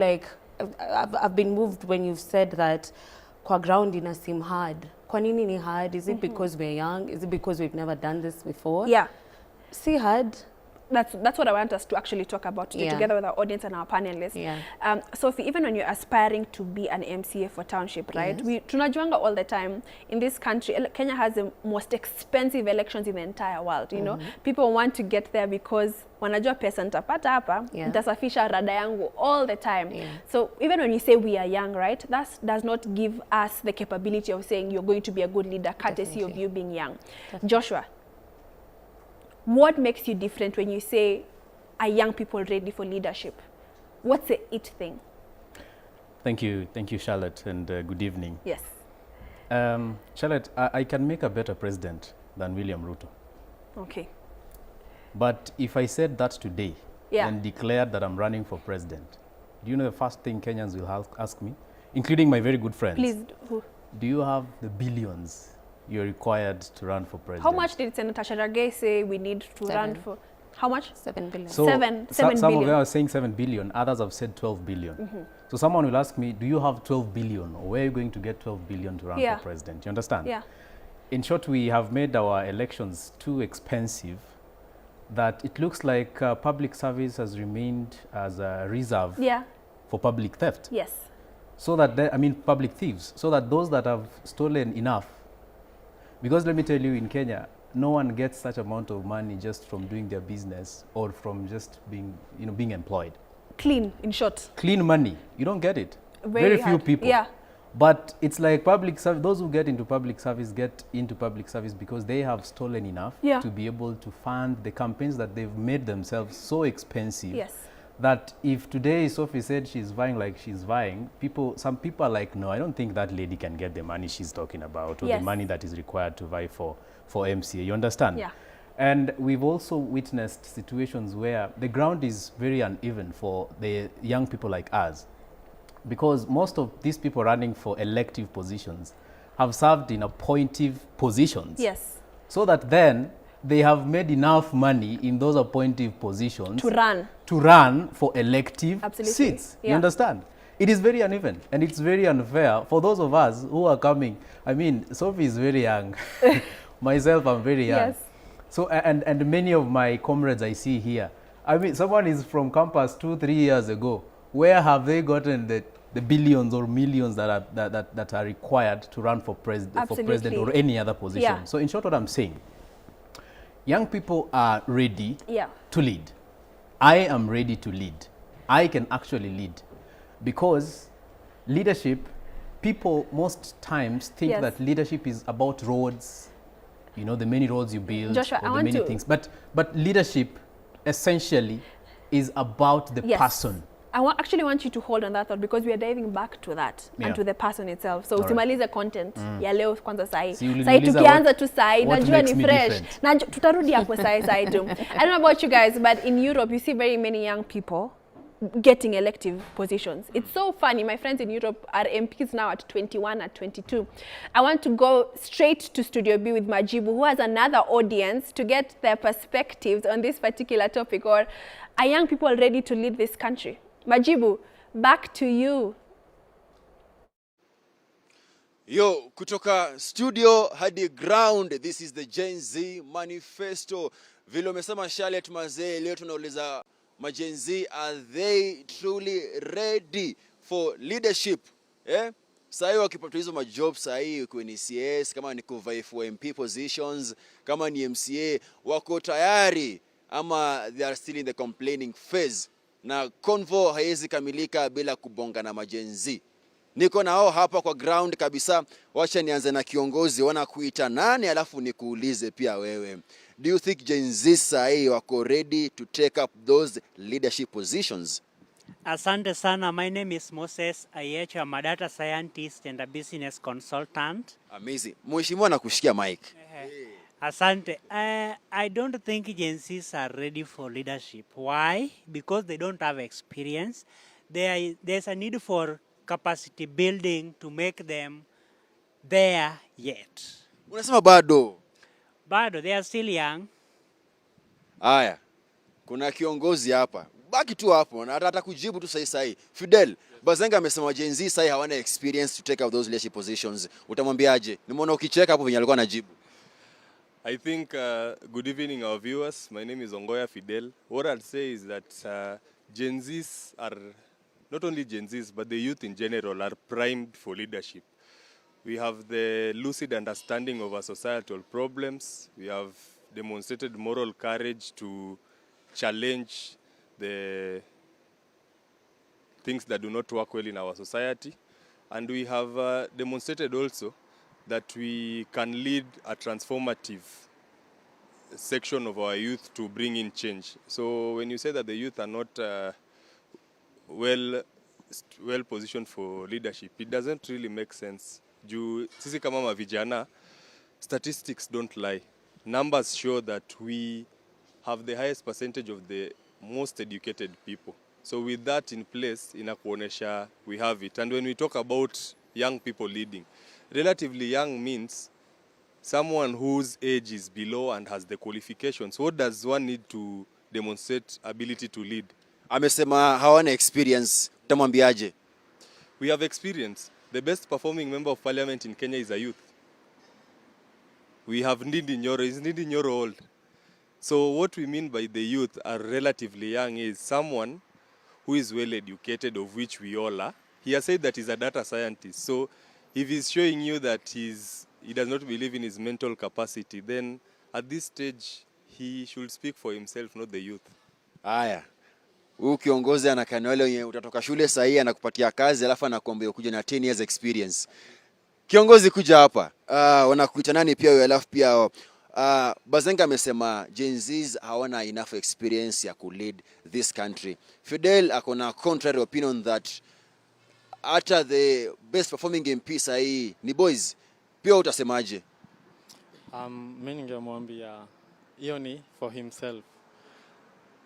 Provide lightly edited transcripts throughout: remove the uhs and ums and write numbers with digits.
Like, I've been moved when you've said that kwa ground ina seem hard. Kwa nini ni hard? Is it because we're young? Is it because we've never done this before? Yeah. See hard. That's what I want us to actually talk about today, together with our audience and our panelists. Yeah. Sophie, even when you're aspiring to be an MCA for township, right? Yes. We tunajuanga all the time in this country. Kenya has the most expensive elections in the entire world. You know, people want to get there because wanajua pesa nitapata hapa, nitasafisha rada yangu all the time. Yeah. So even when you say we are young, right? That does not give us the capability of saying you're going to be a good leader, courtesy of you being young. Joshua, what makes you different when you say, are young people ready for leadership? What's the it thing? Thank you, Charlotte, and good evening. Yes. Charlotte, I can make a better president than William Ruto. Okay. But if I said that today and declared that I'm running for president, do you know the first thing Kenyans will ask me, including my very good friends? Please. Do you have the billions you're required to run for president? How much did Senator Sharage say we need to run for? How much? 7 billion. So 7 some billion. of them are saying 7 billion, others have said 12 billion. So someone will ask me, do you have 12 billion? Or where are you going to get 12 billion to run for president? You understand? Yeah. In short, we have made our elections too expensive that it looks like public service has remained as a reserve for public theft. Yes. So that, public thieves, so that those that have stolen enough, because let me tell you, in Kenya, no one gets such amount of money just from doing their business or from just being, being employed. Clean, in short. Clean money, you don't get it. Very few hard. people. Yeah. But it's like public service, those who get into public service because they have stolen enough to be able to fund the campaigns that they've made themselves so expensive. Yes. That if today Sophie said she's vying like she's vying, some people are like, no, I don't think that lady can get the money she's talking about or the money that is required to vie for MCA. You understand? Yeah. And we've also witnessed situations where the ground is very uneven for the young people like us, because most of these people running for elective positions have served in appointive positions. Yes. So that then they have made enough money in those appointive positions to run for elective seats. You understand? It is very uneven and it's very unfair for those of us who are coming. Sophie is very young. Myself, I'm very young. Yes. So, and many of my comrades I see here, someone is from campus 2-3 years ago. Where have they gotten the billions or millions that are required to run for president or any other position? Yeah. So in short, what I'm saying, young people are ready to lead. I am ready to lead. I can actually lead, because leadership, people most times think that leadership is about roads, the many roads you build, Joshua, or the many things. But leadership essentially is about the person. I actually want you to hold on that thought, because we are diving back to that and to the person itself. So usimalize content ya leo kwanza sahi. Sahi tukianza tu sahi, najua ni fresh. Na tutarudi hapo sahi tu. I don't know about you guys, but in Europe you see very many young people getting elective positions. It's so funny. My friends in Europe are MPs now at 21, at 22. I want to go straight to Studio B with Majibu, who has another audience, to get their perspectives on this particular topic. Or are young people ready to lead this country? Majibu, back to you. Yo, kutoka studio hadi ground, this is the Gen Z Manifesto. Vile umesema Charlotte mazee, leo tunauliza Gen Z, are they truly ready for leadership? Sahi wakipata hizo majob sahi kwenye CS, kama ni kuvai for MP positions, kama ni MCA, wako tayari ama they are still in the complaining phase? Na convo haiwezi kamilika bila kubonga na Gen Z. Niko nao hapa kwa ground kabisa. Wacha nianze na kiongozi, wana kuita nani alafu nikuulize pia wewe. Do you think Gen Z sahi wako ready to take up those leadership positions? Asante sana. My name is Moses Ayech. I'm a data scientist and a business consultant. Amazing. Mheshimiwa nakushikia mic. Asante. I don't think Gen Zs are ready for leadership. Why? Because they don't have experience. There's a need for capacity building to make them there yet. Unasema bado? Bado, they are still young. Aya, kuna kiongozi hapa. baki tu hapo na atakujibu tu sahi. Fidel, Bazenga amesema Gen Z sahi hawana experience to take up those leadership positions. Utamwambiaje? Nimeona ukicheka hapo venye alikuwa anajibu. I think, good evening our viewers. My name is Ongoya Fidel. What I'd say is that Gen Zs are, not only Gen Zs, but the youth in general are primed for leadership. We have the lucid understanding of our societal problems. We have demonstrated moral courage to challenge the things that do not work well in our society. And we have demonstrated also that we can lead a transformative section of our youth to bring in change. So when you say that the youth are not well positioned for leadership, it doesn't really make sense. Sisi kama mavijana, statistics don't lie. Numbers show that we have the highest percentage of the most educated people. So with that in place, inakuonesha we have it. And when we talk about young people leading, relatively young means someone whose age is below and has the qualifications. What does one need to demonstrate ability to lead? Amesema hawana experience. Utamwambiaje? We have experience. The best performing member of parliament in Kenya is a youth. We have Ndindi Nyoro. Is Ndindi Nyoro old? So what we mean by the youth are relatively young is someone who is well educated, of which we all are. He has said that he's a data scientist. So if he's showing you that he does not believe in his mental capacity, then at this stage he should speak for himself, not the youth. Haya. Huyu kiongozi anakaa wale wenye utatoka shule sahihi anakupatia kazi alafu anakuambia kuja na 10 years experience. Kiongozi kuja hapa. Wanakuita nani pia wewe alafu pia Bazenga amesema Gen Zs hawana enough experience ya ku lead this country. Fidel akona contrary opinion that hata the best performing MP sahihi ni boys. Pia utasemaje? Mimi ningemwambia hiyo ni for himself.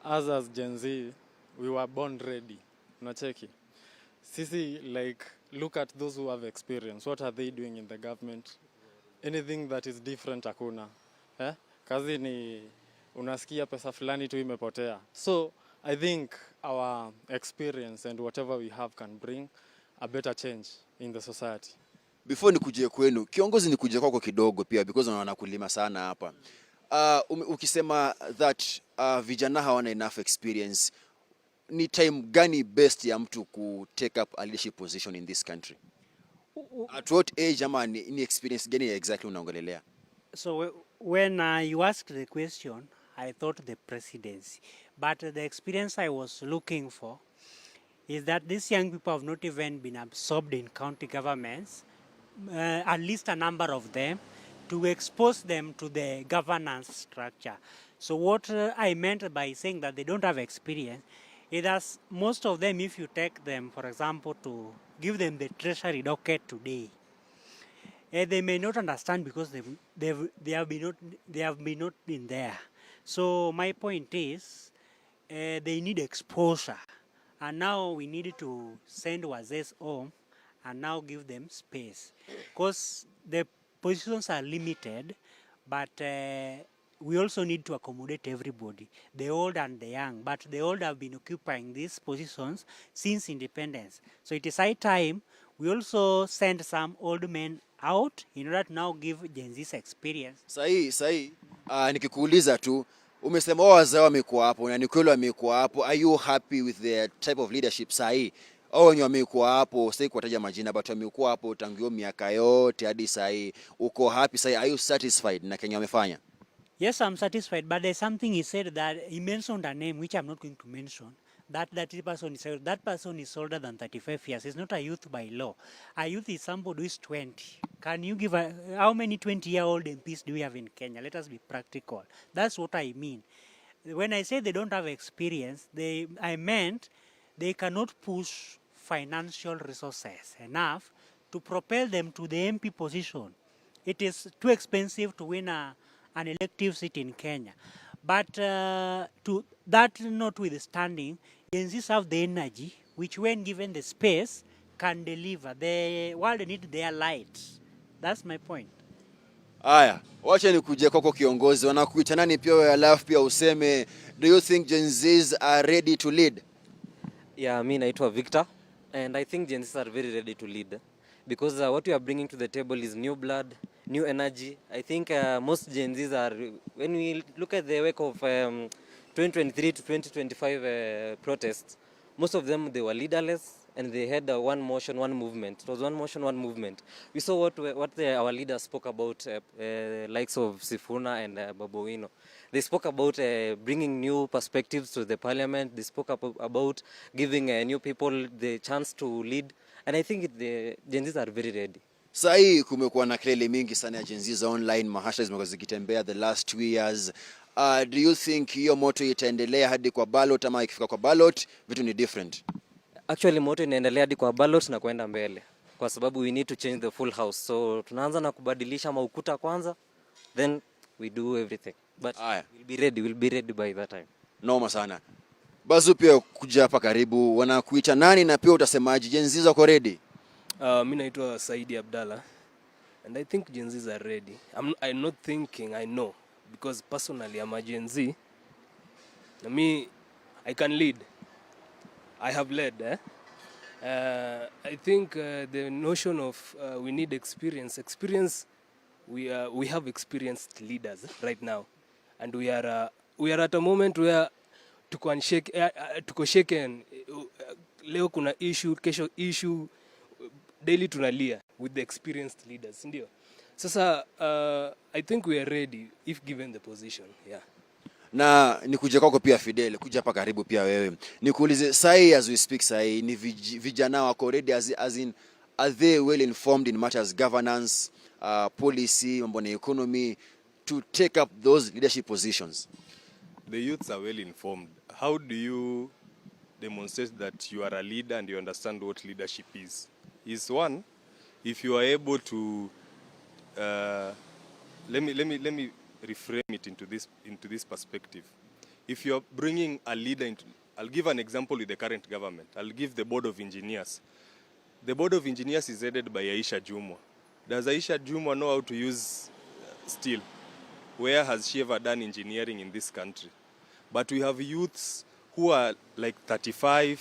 As Gen Z, we were born ready. Unacheki. Sisi, like, look at those who have experience. What are they doing in the government? Anything that is different hakuna. Kazi ni unasikia pesa fulani tu imepotea. So I think our experience and whatever we have can bring a better change in the society. Before nikuje kwenu, kiongozi nikuje kwako kidogo pia because unaona kulima sana hapa. Ukisema that vijana hawana enough experience, ni time gani best ya mtu ku take up a leadership position in this country? At what age ama ni experience gani exactly unaongelelea? So when you asked the question, I thought the presidency. But the experience I was looking for is that these young people have not even been absorbed in county governments, at least a number of them, to expose them to the governance structure. So what I meant by saying that they don't have experience is that most of them, if you take them, for example, to give them the treasury docket today, they may not understand because they have been not been there. So my point is, they need exposure, and now we need to send wazes home and now give them space, because the positions are limited, but we also need to accommodate everybody, the old and the young. But the old have been occupying these positions since independence. So it is high time we also send some old men out in order to now give Gen Z's experience. Sahi. Nikikuuliza tu, umesema wazee wamekuwa hapo na ni kweli wamekuwa hapo. Are you happy with the type of leadership sahi? Au wenye wamekuwa hapo, sasa kuwataja majina, but wamekuwa hapo tangu miaka yote hadi sahi. Uko happy sahi? Are you satisfied na Kenya wamefanya? Yes, I'm satisfied, but there's something he said that he mentioned a name which I'm not going to mention. That person is older than 35 years. He's not a youth by law. A youth is somebody who is 20. Can you give how many 20-year-old MPs do we have in Kenya? Let us be practical. That's what I mean. When I say they don't have experience, I meant they cannot push financial resources enough to propel them to the MP position. It is too expensive to win an elective seat in Kenya. But to that notwithstanding, Gen Zs have the energy, which when given the space, can deliver. The world needs their light. That's my point. Haya, wacha nikuje kwako kiongozi. Wanakuita nani pia wewe, alafu pia useme, do you think Gen Zs are ready to lead? Yeah, mimi naitwa Victor, and I think Gen Zs are very ready to lead because what we are bringing to the table is new blood, new energy. I think most Gen Zs are, when we look at the wake of 2023 to 2025 protests, most of them, they were leaderless and they had one motion, one movement. It was one motion, one movement. We saw what our leaders spoke about, likes of Sifuna and Babowino. They spoke about bringing new perspectives to the parliament. They spoke about giving new people the chance to lead. And I think the Gen Zs are very ready. Sahi kumekuwa na kelele mingi sana ya Gen Zs online, mahasha zimekuwa zikitembea the last 2 years. Do you think hiyo moto itaendelea hadi kwa ballot, ama ikifika kwa ballot vitu ni different? Actually moto inaendelea hadi kwa ballot na kwenda mbele, kwa sababu we need to change the full house. So tunaanza na kubadilisha maukuta kwanza, then we do everything. But we'll be ready by that time. Noma sana. Bazu pia kuja hapa karibu, wanakuita nani na pia utasemaje Gen Zs wako ready? Mimi naitwa Saidi Abdalla, and I think Gen Zs are ready. I'm not thinking, I know, because personally I'm a Gen Z. Me, I can lead. I have led. I think the notion of we need experience. We have experienced leaders right now, and we are at a moment where tuko shaken. Leo kuna issue, kesho issue, daily tunalia with the experienced leaders, ndio. Sasa I think we are ready if given the position. Yeah. Na nikuje kwako pia Fidel, kuja hapa karibu pia wewe. Nikuulize sahi, as we speak sahi, ni vijana wako ready as in, are they well informed in matters governance, policy, mambo na economy, to take up those leadership positions? The youths are well informed. How do you demonstrate that you are a leader and you understand what leadership is? Is one, if you are able to let me reframe it into this perspective. If you're bringing a leader into, I'll give an example with the current government. I'll give the Board of Engineers. The Board of Engineers is headed by Aisha Jumwa. Does Aisha Jumwa know how to use steel? Where has she ever done engineering in this country? But we have youths who are like 35,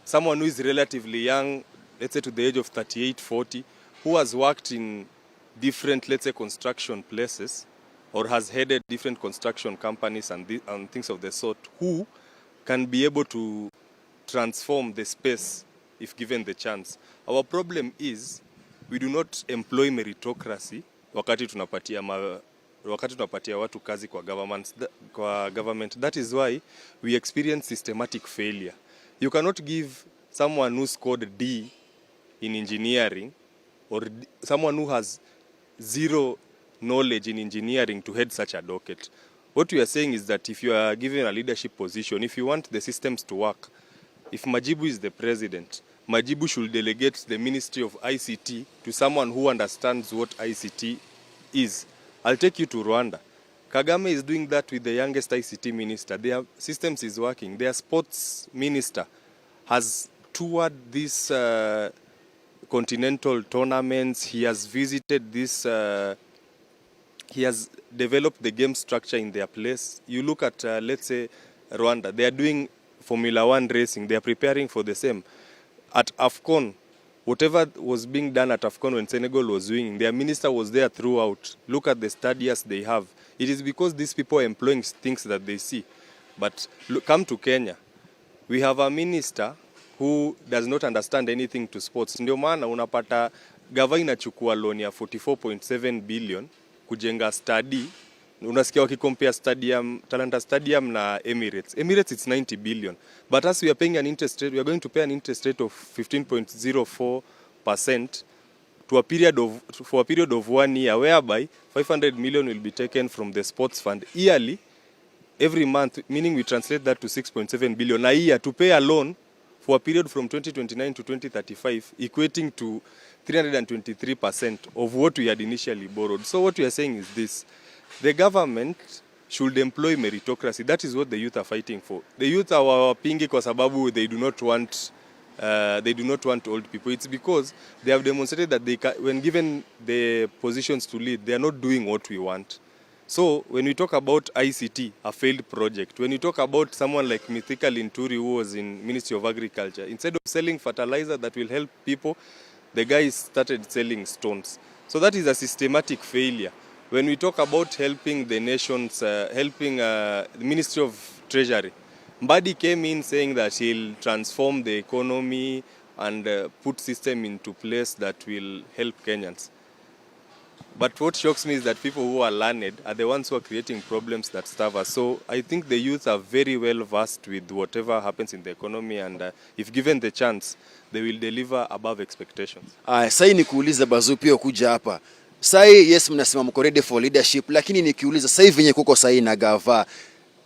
someone who is relatively young, let's say to the age of 38, 40, who has worked in different, let's say, construction places, or has headed different construction companies and things of the sort, who can be able to transform the space if given the chance. Our problem is we do not employ meritocracy wakati tunapatia watu kazi kwa government. That is why we experience systematic failure. You cannot give someone who scored D in engineering or someone who has zero knowledge in engineering to head such a docket. What we are saying is that if you are given a leadership position, if you want the systems to work, if Majibu is the president, Majibu should delegate the Ministry of ICT to someone who understands what ICT is. I'll take you to Rwanda. Kagame is doing that with the youngest ICT minister. Their systems is working. Their sports minister has toured these continental tournaments. He has visited this he has developed the game structure in their place. You look at, let's say, Rwanda. They are doing Formula 1 racing. They are preparing for the same. At AFCON, whatever was being done at AFCON when Senegal was winning, their minister was there throughout. Look at the stadiums they have. It is because these people are employing things that they see. But look, come to Kenya. We have a minister who does not understand anything to sports. Ndio maana unapata gava inachukua loan ya 44.7 billion kujenga study. Unasikia wakicompare stadium, Talanta Stadium na Emirates. Emirates it's 90 billion. But as we are paying an interest rate, we are going to pay an interest rate of 15.04% for a period of 1 year, whereby 500 million will be taken from the sports fund yearly, every month, meaning we translate that to 6.7 billion a year to pay a loan for a period from 2029 to 2035, equating to 323% of what we had initially borrowed. So what we are saying is this: the government should employ meritocracy. That is what the youth are fighting for. The youth are wapingi kwa sababu they do not want they do not want old people. It's because they have demonstrated that when given the positions to lead, they are not doing what we want. So when we talk about ICT, a failed project, when we talk about someone like Mithika Linturi who was in Ministry of Agriculture, instead of selling fertilizer that will help people, the guy started selling stones. So that is a systematic failure. When we talk about helping the nations, helping the Ministry of Treasury, Mbadi came in saying that he'll transform the economy and put system into place that will help Kenyans. But what shocks me is that people who are learned are the ones who are creating problems that starve us. So I think the youth are very well versed with whatever happens in the economy, and if given the chance, they will deliver above expectations. Sai nikuuliza Bazu pia kuja hapa. Sai yes mnasema mko ready for leadership, lakini nikiuliza sai venye kuko sai na gava,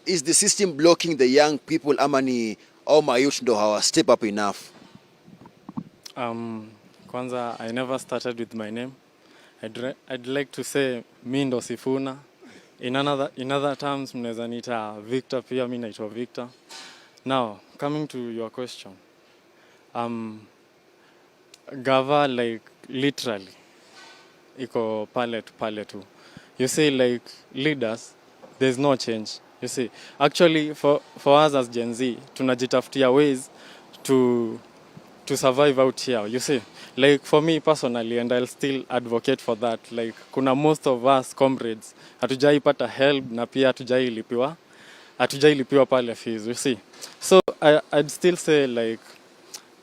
is the system blocking the young people ama ni au my youth ndo hawa step up enough? Kwanza, I never started with my name. I'd like to say mi ndo Sifuna. In other terms mnaweza niita Victor, pia mi naitwa Victor. Now, coming to your question. Gava like literally iko pale tu. You see, like leaders, there's no change. You see, actually for us as Gen Z, tunajitafutia ways to survive out here. You see, like for me personally, and I'll still advocate for that, like kuna most of us comrades hatujaipata help na pia hatujailipiwa pale fees. You see, so I'd still say like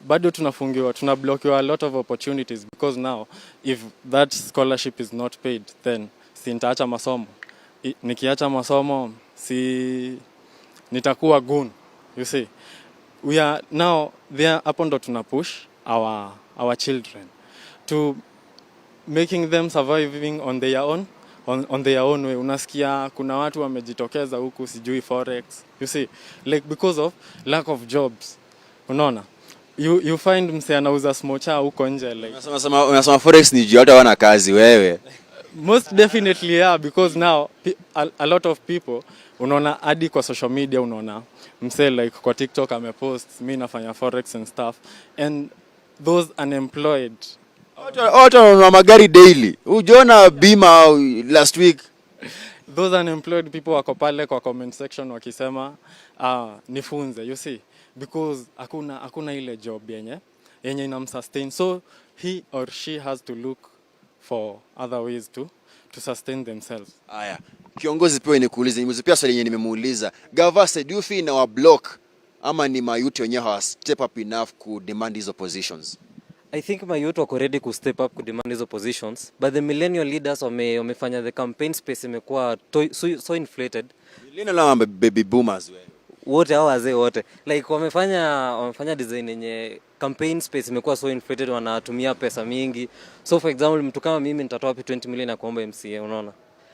bado tunablokiwa a lot of opportunities, because now if that scholarship is not paid, then sintaacha masomo. Nikiacha masomo nitakuwa goon. You see, we are now there hapo ndo tuna push our children to making them surviving on their own way. Unasikia kuna watu wamejitokeza huku sijui forex. You see, like because of lack of jobs. Unaona? You find mse anauza smocha huko nje like. Unasema forex ni juu hata wana kazi wewe. Most definitely, yeah, because now a lot of people unaona hadi kwa social media, unaona mse like kwa TikTok amepost mimi nafanya forex and stuff, and those unemployed Auto magari daily. Ujiona bima last week. Those unemployed people wako pale kwa comment section wakisema nifunze. You see, because hakuna ile job yenye inamsustain, so he or she has to look for other ways to sustain themselves. Aya, kiongozi pia nikuulize, nimezipia swali yenye nimemuuliza. Gava said you feel na wa block ama ni mayuti wenyewe hawa step up enough ku demand hizo positions? I think my youth wako ready ku step up ku demand hizo positions, but the millennial leaders wamefanya the campaign space imekuwa so inflated. Millennial na baby boomers wewe. Wote hao wazee wote like wamefanya design yenye campaign space imekuwa so inflated, wanatumia pesa mingi. So for example, mtu kama mimi nitatoa wapi 20 million na kuomba MCA, unaona?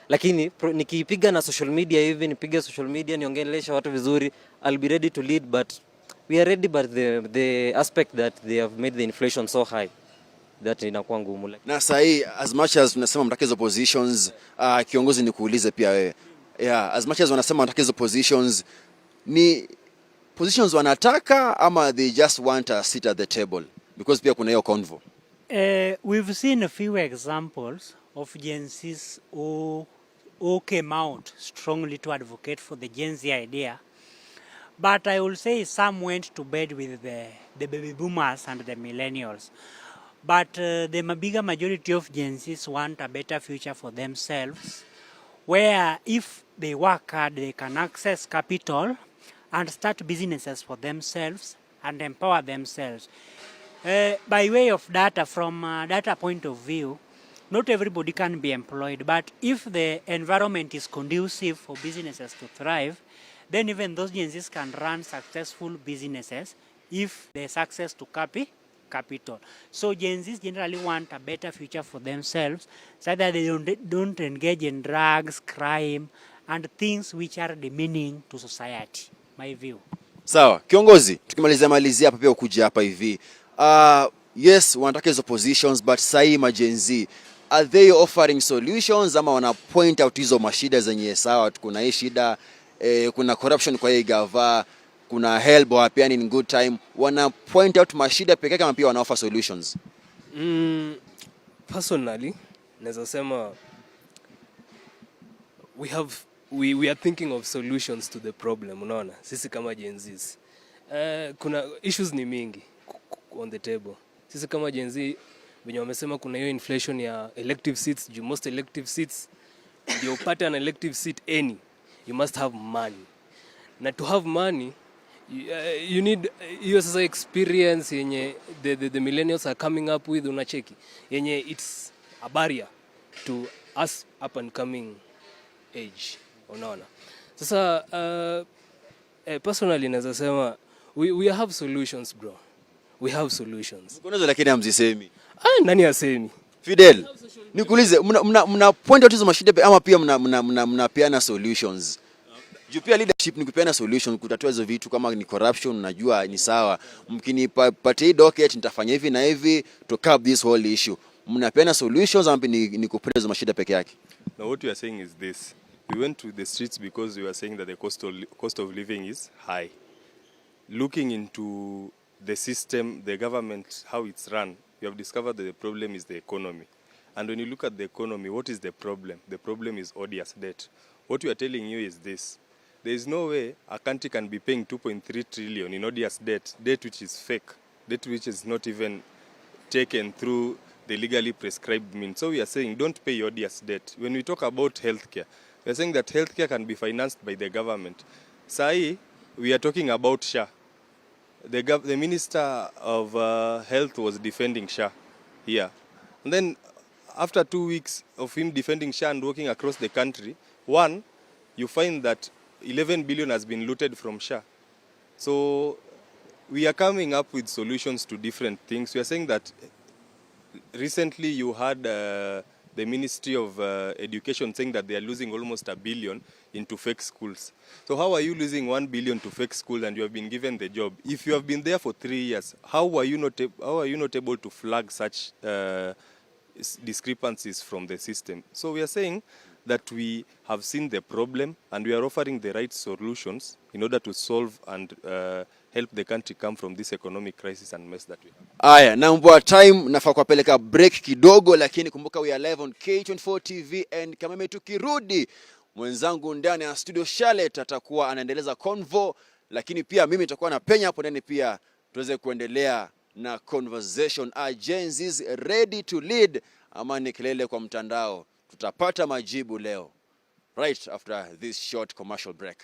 Lakini nikipiga na social media hivi, nipige social media niongelesha watu vizuri, I'll be ready to lead, but we are ready, but the aspect that they have made the inflation so high that inakuwa ngumu like. Na sahi as much as tunasema mtaka hizo positions, kiongozi nikuulize pia wewe. Yeah, as much as wanasema mtaka hizo positions, ni positions wanataka ama they just want a seat at the table, because pia kuna hiyo convo. We've seen a few examples of Gen Zs who came out strongly to advocate for the Gen Z idea, but I will say some went to bed with the baby boomers and the millennials. But the bigger majority of Gen Zs want a better future for themselves, where if they work hard, they can access capital and start businesses for themselves and empower themselves. By way of data, from a data point of view, not everybody can be employed, but if the environment is conducive for businesses to thrive, then even those Gen Zs can run successful businesses if there's access to capital. So Gen Zs generally want a better future for themselves, so that they don't engage in drugs, crime, and things which are demeaning to society. My view. Sawa, kiongozi, tukimalizia hapa pia ukuja hapa hivi. Yes, wanataka hizo positions, but sahi ma Gen Z, are they offering solutions ama wana point out hizo mashida zenye sawa, kuna hii shida, kuna corruption kwa hii gava, kuna help or hapeani in good time, wana point out mashida pekee kama pia wana offer solutions? Personally, naweza sema we are thinking of solutions to the problem, unaona? Sisi kama Gen Zs. Kuna issues ni mingi on the table. Sisi kama Gen Z, wenye wamesema kuna hiyo inflation ya elective seats, most elective seats, ndio upate an elective seat any, you must have money. Na to have money, you need hiyo sasa experience yenye the millennials are coming up with, unacheki. Yenye it's a barrier to us up and coming age, unaona. Sasa personally naweza sema we have solutions, bro. We have solutions. Kunazo lakini hamzisemi. Nani asemi? Fidel, nikuulize, mna point out hizo mashida ama pia mnapeana solutions? Juu pia leadership ni kupeana solution kutatua hizo vitu. Kama ni corruption, najua ni sawa. Mkinipatia hii docket nitafanya hivi na hivi to curb this whole issue. Mnapeana solutions ama ni kupenda hizo mashida peke yake? Now what we are saying is this. We went to the streets because we were saying that the cost of living is high. Looking into the system, the government, how it's run, we have discovered that the problem is the economy. And when you look at the economy, what is the problem? The problem is odious debt. What we are telling you is this. There is no way a country can be paying 2.3 trillion in odious debt which is fake, debt which is not even taken through the legally prescribed means. So we are saying don't pay odious debt. When we talk about healthcare, we are saying that healthcare can be financed by the government. Sai, we are talking about SHA. The Minister of Health was defending SHA here. And then after 2 weeks of him defending SHA and walking across the country, one, you find that 11 billion has been looted from SHA. So we are coming up with solutions to different things. We are saying that recently you had the Ministry of Education saying that they are losing almost $1 billion into fake schools. So how are you losing $1 billion to fake school and you have been given the job? If you have been there for 3 years, how are you not able to flag such discrepancies from the system? So we are saying that we have seen the problem and we are offering the right solutions in order to solve and help the country come from this economic crisis and mess that we have. Aya, naomba time nafaa kuwapeleka break kidogo, lakini kumbuka we are live on K24 TV and kama tukirudi mwenzangu ndani ya studio Charlotte atakuwa anaendeleza convo, lakini pia mimi nitakuwa na penya hapo ndani pia tuweze kuendelea na conversation. Gen Z ready to lead ama ni kelele kwa mtandao? Tutapata majibu leo right after this short commercial break.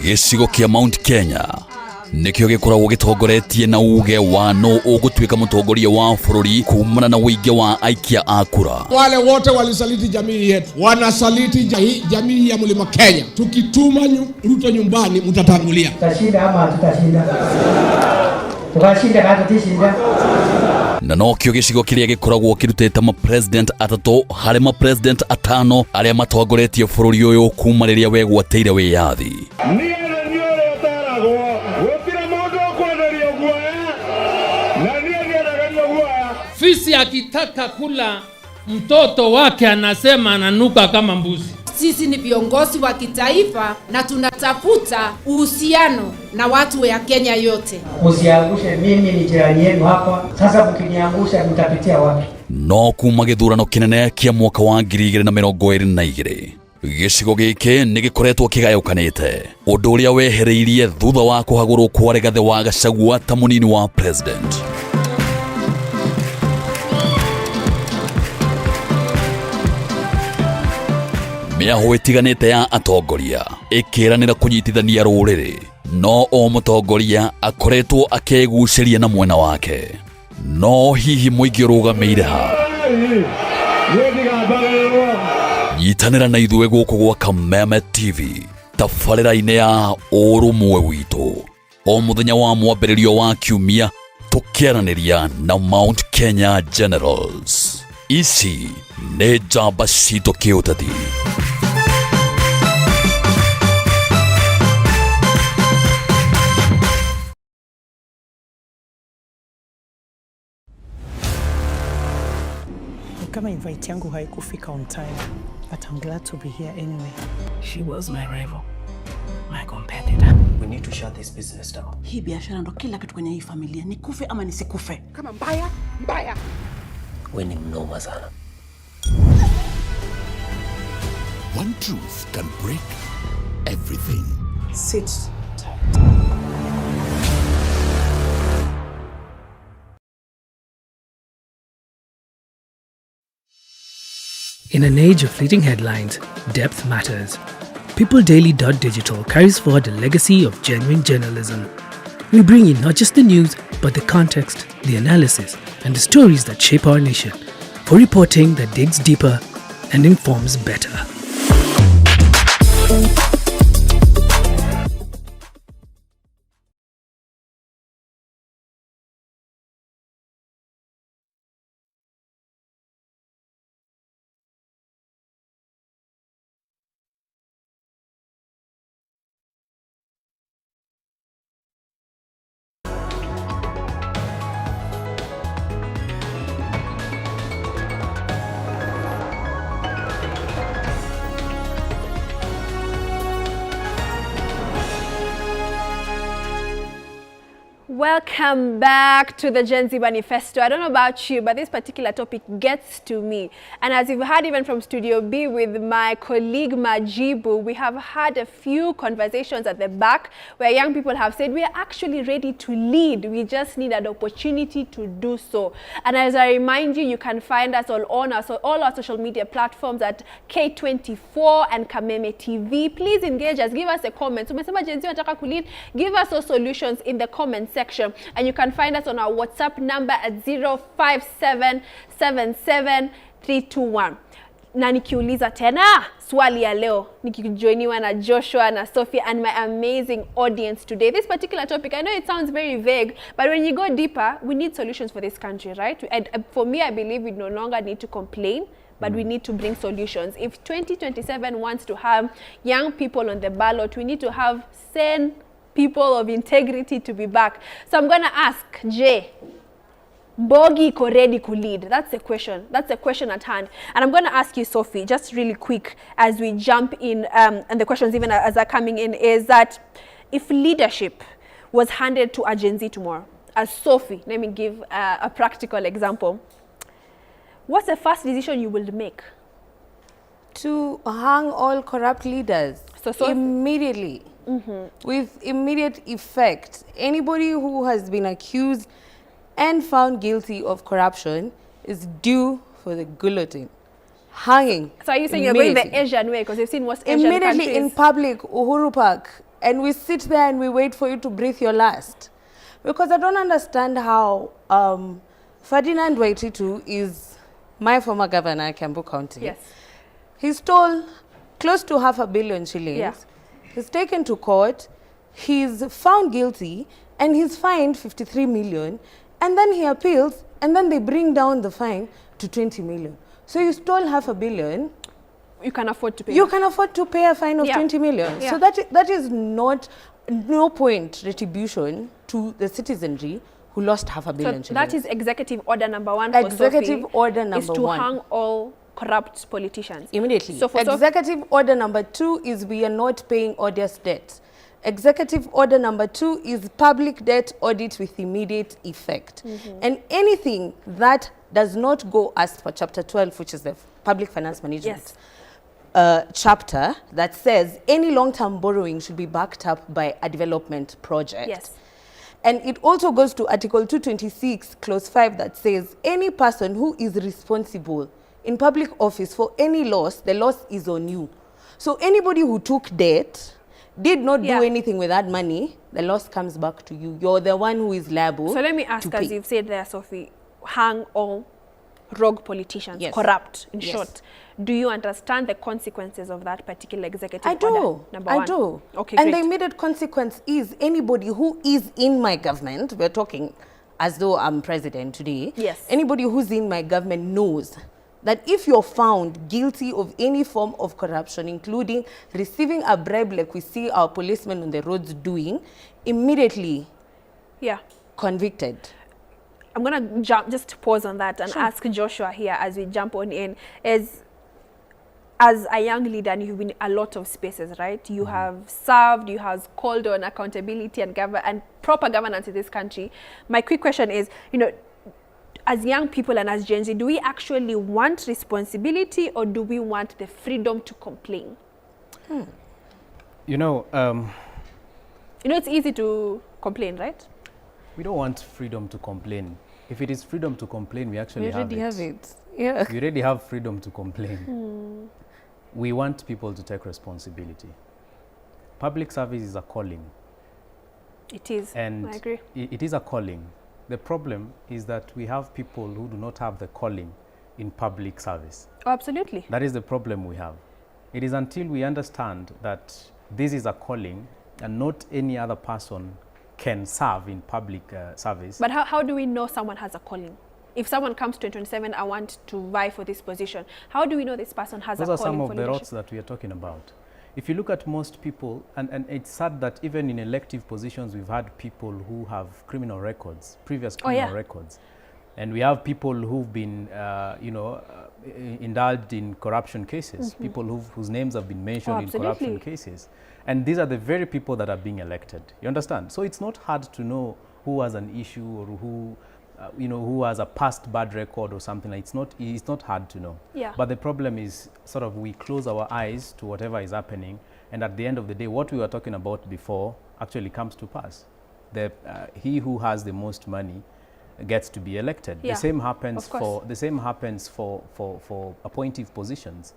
Gĩcigo kĩa Mount Kenya nikio gikoragwo gitongoretie na uge wa no ugutwika mutongoria wa bũrũri kumana na wĩingĩ wa aikia a kura. Wale wote walisaliti jamii yetu, wanasaliti jamii ya Mlima Kenya. Tukituma Ruto nyumbani mtatangulia. Tutashinda ama tutashinda? Tukashinda kama tutashinda. Na nokio gĩcigo kĩrĩa gĩkoragwo kĩrutĩte ma president atatũ harĩ ma president atano arĩa matongoretie bũrũri ũyũ kuma rĩrĩa wegwatĩire wĩyathi. Fisi akitaka kula mtoto wake anasema ananuka kama mbuzi. Sisi ni viongozi wa kitaifa na tunatafuta uhusiano na watu wa Kenya yote. Usiangushe, mimi ni jirani yenu hapa. Sasa mkiniangusha mtapitia wapi? No kuma gĩthurano kĩnene kĩa mwaka wa 2022 gĩcigo gĩkĩ nĩ gĩkoretwo kĩgayũkanĩte, ũndũ ũrĩa wehereirie thutha wa kũhagũrwo kwa Rigathi wa Gachagua ta mũnini wa president. Mĩaho ĩtiganĩte ya atongoria ĩkĩranĩra kũnyitithania rũrĩrĩ, no o mũtongoria akoretwo akĩgucĩria na mwena wake. No hihi mũingĩ ũrũgamĩire ha? Nyitanĩra na ithuĩ gũkũ gwa Kameme TV tabarĩra-inĩ ya ũrũmwe witũ, o mũthenya wa mwambĩrĩrio wa kiumia tũkĩaranĩria na Mount Kenya Generals. Ici nĩ njamba citũ kĩũteti. Kama invite yangu haikufika on time, but I'm glad to be here anyway. She was my rival, my competitor. We need to shut this business down. Hii biashara ndo kila kitu kwenye hii familia, nikufe ama nisikufe. Kama mbaya. We ni mnoma sana. One truth can break everything. Sit tight. In an age of fleeting headlines, depth matters. PeopleDaily.digital carries forward a legacy of genuine journalism. We bring in not just the news, but the context, the analysis, and the stories that shape our nation, for reporting that digs deeper and informs better. Welcome back to the Gen Z Manifesto. I don't know about you, but this particular topic gets to me. And as you've heard even from Studio B with my colleague Majibu, we have had a few conversations at the back where young people have said, we are actually ready to lead. We just need an opportunity to do so. And as I remind you, you can find us all our social media platforms at K24 and Kameme TV. Please engage us. Give us a comment. Umesema Gen Z wanataka kulead. Give us those solutions in the comment section. And you can find us on our WhatsApp number at 05777321. Na nikiuliza tena swali ya leo nikijoiniwa na Joshua na Sophie and my amazing audience today. This particular topic, I know it sounds very vague, but when you go deeper, we need solutions for this country, right? And for me, I believe we no longer need to complain, but we need to bring solutions. If 2027 wants to have young people on the ballot, we need to have sane people of integrity to be back. So I'm going to ask Jay, Bogi iko ready to lead? That's the question. That's the question at hand. And I'm going to ask you, Sophie, just really quick as we jump in, and the questions even as they're coming in, is that if leadership was handed to a Gen Z tomorrow, as Sophie, let me give a practical example. What's the first decision you will make? To hang all corrupt leaders. So immediately. With immediate effect. Anybody who has been accused and found guilty of corruption is due for the guillotine. Hanging. So are you saying you're going the Asian way? Because you've seen most Asian immediately countries. in public, Uhuru Park, and we sit there and we wait for you to breathe your last. Because I don't understand how Ferdinand Waititu is my former governor, Kiambu County. Yes. He stole close to $500 million shillings. Yeah. He's taken to court, he's found guilty, and he's fined 53 million, and then he appeals, and then they bring down the fine to 20 million. So you stole $500 million. You can afford to pay. You can afford to pay a fine of 20 million. Yeah. So that is not, no point retribution to the citizenry who lost $500 million. So that is executive order number 1 for executive Sophie, order number is to 1. hang all corrupt politicians. Immediately. So for executive order number 2 is we are not paying odious debt. Executive order number 2 is public debt audit with immediate effect. And anything that does not go as per chapter 12, which is the public finance management chapter, that says any long-term borrowing should be backed up by a development project. Yes. And it also goes to article 226 clause 5 that says any person who is responsible in public office for any loss, the loss is on you. So anybody who took debt, did not do anything with that money, the loss comes back to you. You're the one who is liable. So let me ask, as you've said there, Sophie, hang all rogue politicians, corrupt, in short. Do you understand the consequences of that particular executive order? I do. Okay, and the immediate consequence is anybody who is in my government, we're talking as though I'm president today, anybody who's in my government knows that if you're found guilty of any form of corruption, including receiving a bribe like we see our policemen on the roads doing, immediately convicted. I'm going to just pause on that and ask Joshua here as we jump on in. As a young leader, and you've been in a lot of spaces, right? You have served, you have called on accountability and proper governance in this country. My quick question is, you know, as young people and as Gen Z, do we actually want responsibility, or do we want the freedom to complain? You know, it's easy to complain, right? We don't want freedom to complain. If it is freedom to complain, we actually have it. Yeah. We already have freedom to complain. We want people to take responsibility. Public service is a calling. It is, and I agree. It is a calling. The problem is that we have people who do not have the calling in public service. Oh, absolutely. That is the problem we have. It is until we understand that this is a calling and not any other person can serve in public service. But how do we know someone has a calling? If someone comes to 2027, I want to vie for this position, how do we know this person has a calling for leadership? Those are some of the routes that we are talking about. If you look at most people, and it's sad that even in elective positions, we've had people who have criminal records, previous criminal records. And we have people who've been, indulged in corruption cases, people whose names have been mentioned in corruption cases. And these are the very people that are being elected. You understand? So it's not hard to know who has an issue or who who has a past bad record or something. It's not hard to know. Yeah. But the problem is sort of we close our eyes to whatever is happening, and at the end of the day, what we were talking about before actually comes to pass. He who has the most money gets to be elected. Yeah. The same happens for appointive positions.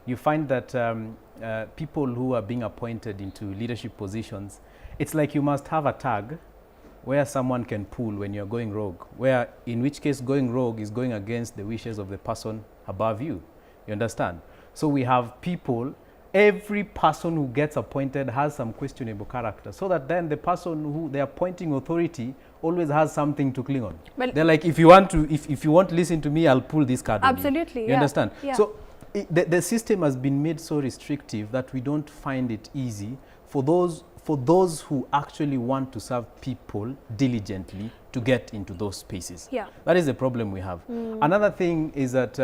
You find that people who are being appointed into leadership positions, it's like you must have a tag where someone can pull when you're going rogue, in which case going rogue is going against the wishes of the person above you. You understand? So we have people, every person who gets appointed has some questionable character, so that then the person who the appointing authority always has something to cling on. But they're like, if you want to listen to me, I'll pull this card on you. Absolutely. You understand? Yeah. So the system has been made so restrictive that we don't find it easy for those who actually want to serve people diligently to get into those spaces. Yeah. That is the problem we have. Another thing is that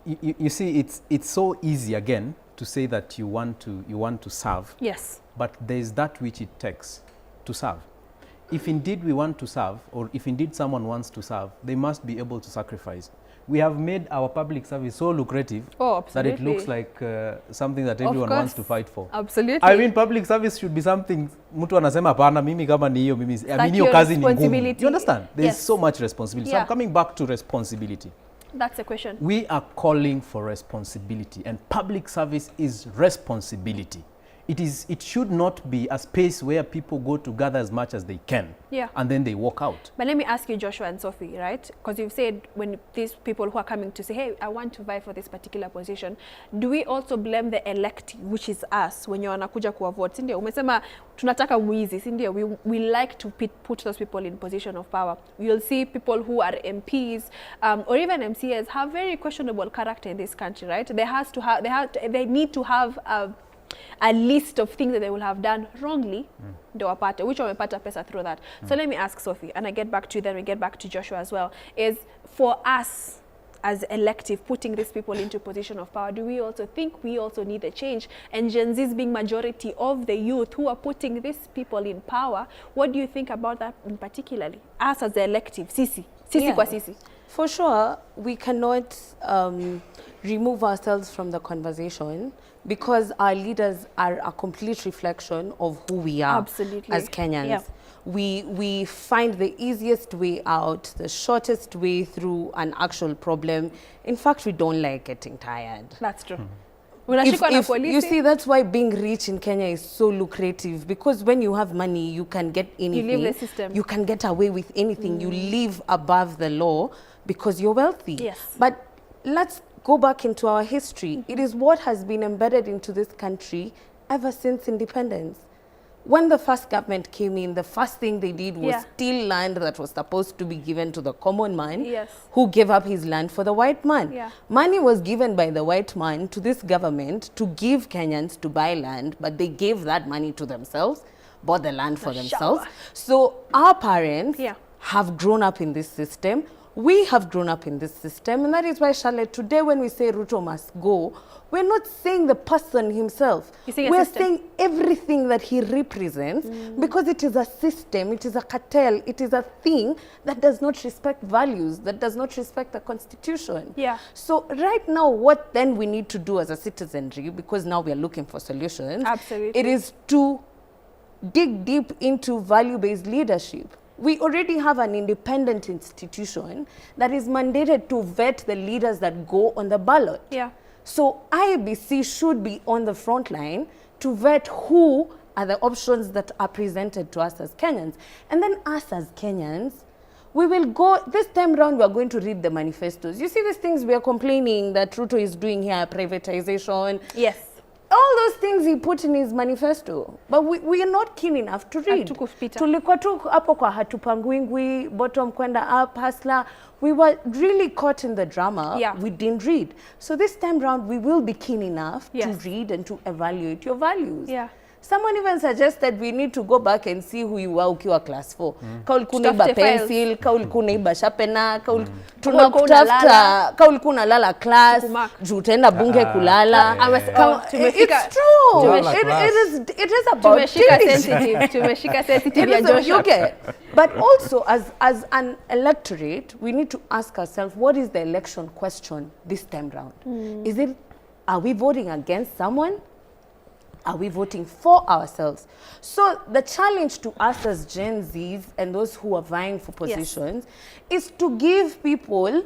you see, it's so easy again to say that you want to serve. Yes. But there is that which it takes to serve. If indeed we want to serve, or if indeed someone wants to serve, they must be able to sacrifice. We have made our public service so lucrative that it looks like something that everyone wants to fight for. Absolutely. I mean, public service should be something mtu anasema hapana mimi kama ni hiyo mimi I mean hiyo kazi ni ngumu. You understand? There's so much responsibility. So I'm coming back to responsibility. That's the question. We are calling for responsibility, and public service is responsibility. It should not be a space where people go to gather as much as they can, and then they walk out. But let me ask you, Joshua and Sophie, right? Because you've said when these people who are coming to say, hey, I want to vie for this particular position, do we also blame the elected, which is us, when you're wanakuja kuwa vote? Sindio, umesema tunataka mwizi, sindio? We like to put those people in position of power. You'll see people who are MPs or even MCAs have very questionable character in this country, right? They need to have a list of things that they will have done wrongly, which wamepata pesa through that. So let me ask Sophie, and I get back to you, then we get back to Joshua as well, is for us as elective, putting these people into position of power, do we also think we also need a change? And Gen Zs being majority of the youth who are putting these people in power, what do you think about that in particularly? Us as the elective, sisi kwa sisi. For sure, we cannot remove ourselves from the conversation, because our leaders are a complete reflection of who we are as Kenyans. Yeah. We find the easiest way out, the shortest way through an actual problem. In fact, we don't like getting tired. That's true. You see, that's why being rich in Kenya is so lucrative, because when you have money, you can get anything. You leave the system. You can get away with anything. You live above the law because you're wealthy. Yes. But let's go back into our history. It is what has been embedded into this country ever since independence. when the first government came in, the first thing they did was steal land that was supposed to be given to the common man, who gave up his land for the white man. Money was given by the white man to this government to give Kenyans to buy land, but they gave that money to themselves, bought the land for themselves. So our parents have grown up in this system. We have grown up in this system, and that is why, Charlotte, today when we say Ruto must go, we're not saying the person himself. We're saying everything that he represents, because it is a system, it is a cartel, it is a thing that does not respect values, that does not respect the constitution. So right now, what then we need to do as a citizenry, because now we are looking for solutions, it is to dig deep into value-based leadership. We already have an independent institution that is mandated to vet the leaders that go on the ballot. So IEBC should be on the front line to vet who are the options that are presented to us as Kenyans. And then us as Kenyans, we will go, this time round, we are going to read the manifestos. You see these things we are complaining that Ruto is doing here, privatization. All those things he put in his manifesto, but we are not keen enough to read. Tulikuwa tu hapo kwa hatupangwingwi, bottom kwenda up, hustler. We were really caught in the drama. We didn't read. So this time round, we will be keen enough to read and to evaluate your values. Someone even suggested we need to go back and see who you are ukiwa class 4. Ka ulikuwa unaiba pencil, ka ulikuwa unaiba sharpener, tunakutafuta, ka ulikuwa unalala class, juu utaenda bunge kulala. It's true. It is about tumeshika sensitive ya Joshua. But also as an electorate, we need to ask ourselves, what is the election question this time round? Is it, are we voting against someone? Are we voting for ourselves? So the challenge to us as Gen Zs and those who are vying for positions is to give people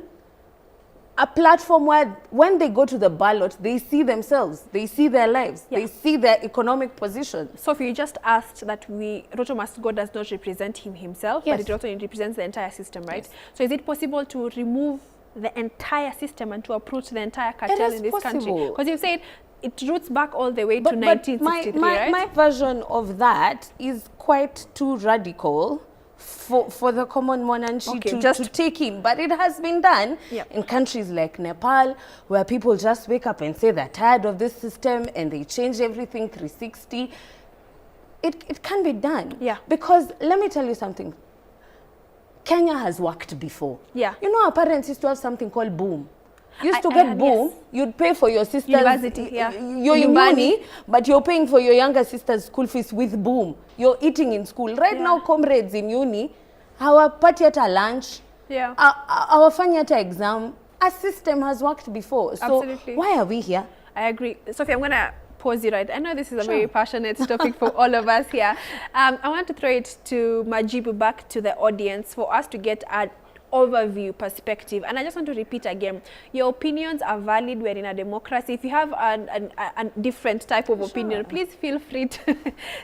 a platform where when they go to the ballot, they see themselves, they see their lives, they see their economic position. So if you just asked that Ruto must go does not represent himself, but it also represents the entire system, right? So is it possible to remove the entire system and to approach the entire cartel in this country? Because you said it roots back all the way to 1963, right? My version of that is quite too radical for the common Mwananchi to take in. But it has been done in countries like Nepal, where people just wake up and say they're tired of this system and they change everything 360. It can be done. Because let me tell you something. Kenya has worked before. You know, our parents used to have something called boom. Used to get boom, you'd pay for your sister's university, you're in uni, but you're paying for your younger sister's school fees with boom. You're eating in school. Right now, comrades in uni, our party at a lunch, our funny at an exam, a system has worked before. So why are we here? I agree. Sophie, I'm going to pause you right. I know this is a very passionate topic for all of us here. I want to throw it to Majibu, back to the audience, for us to get an overview perspective. And I just want to repeat again, your opinions are valid. We're in a democracy. If you have a different type of opinion, please feel free to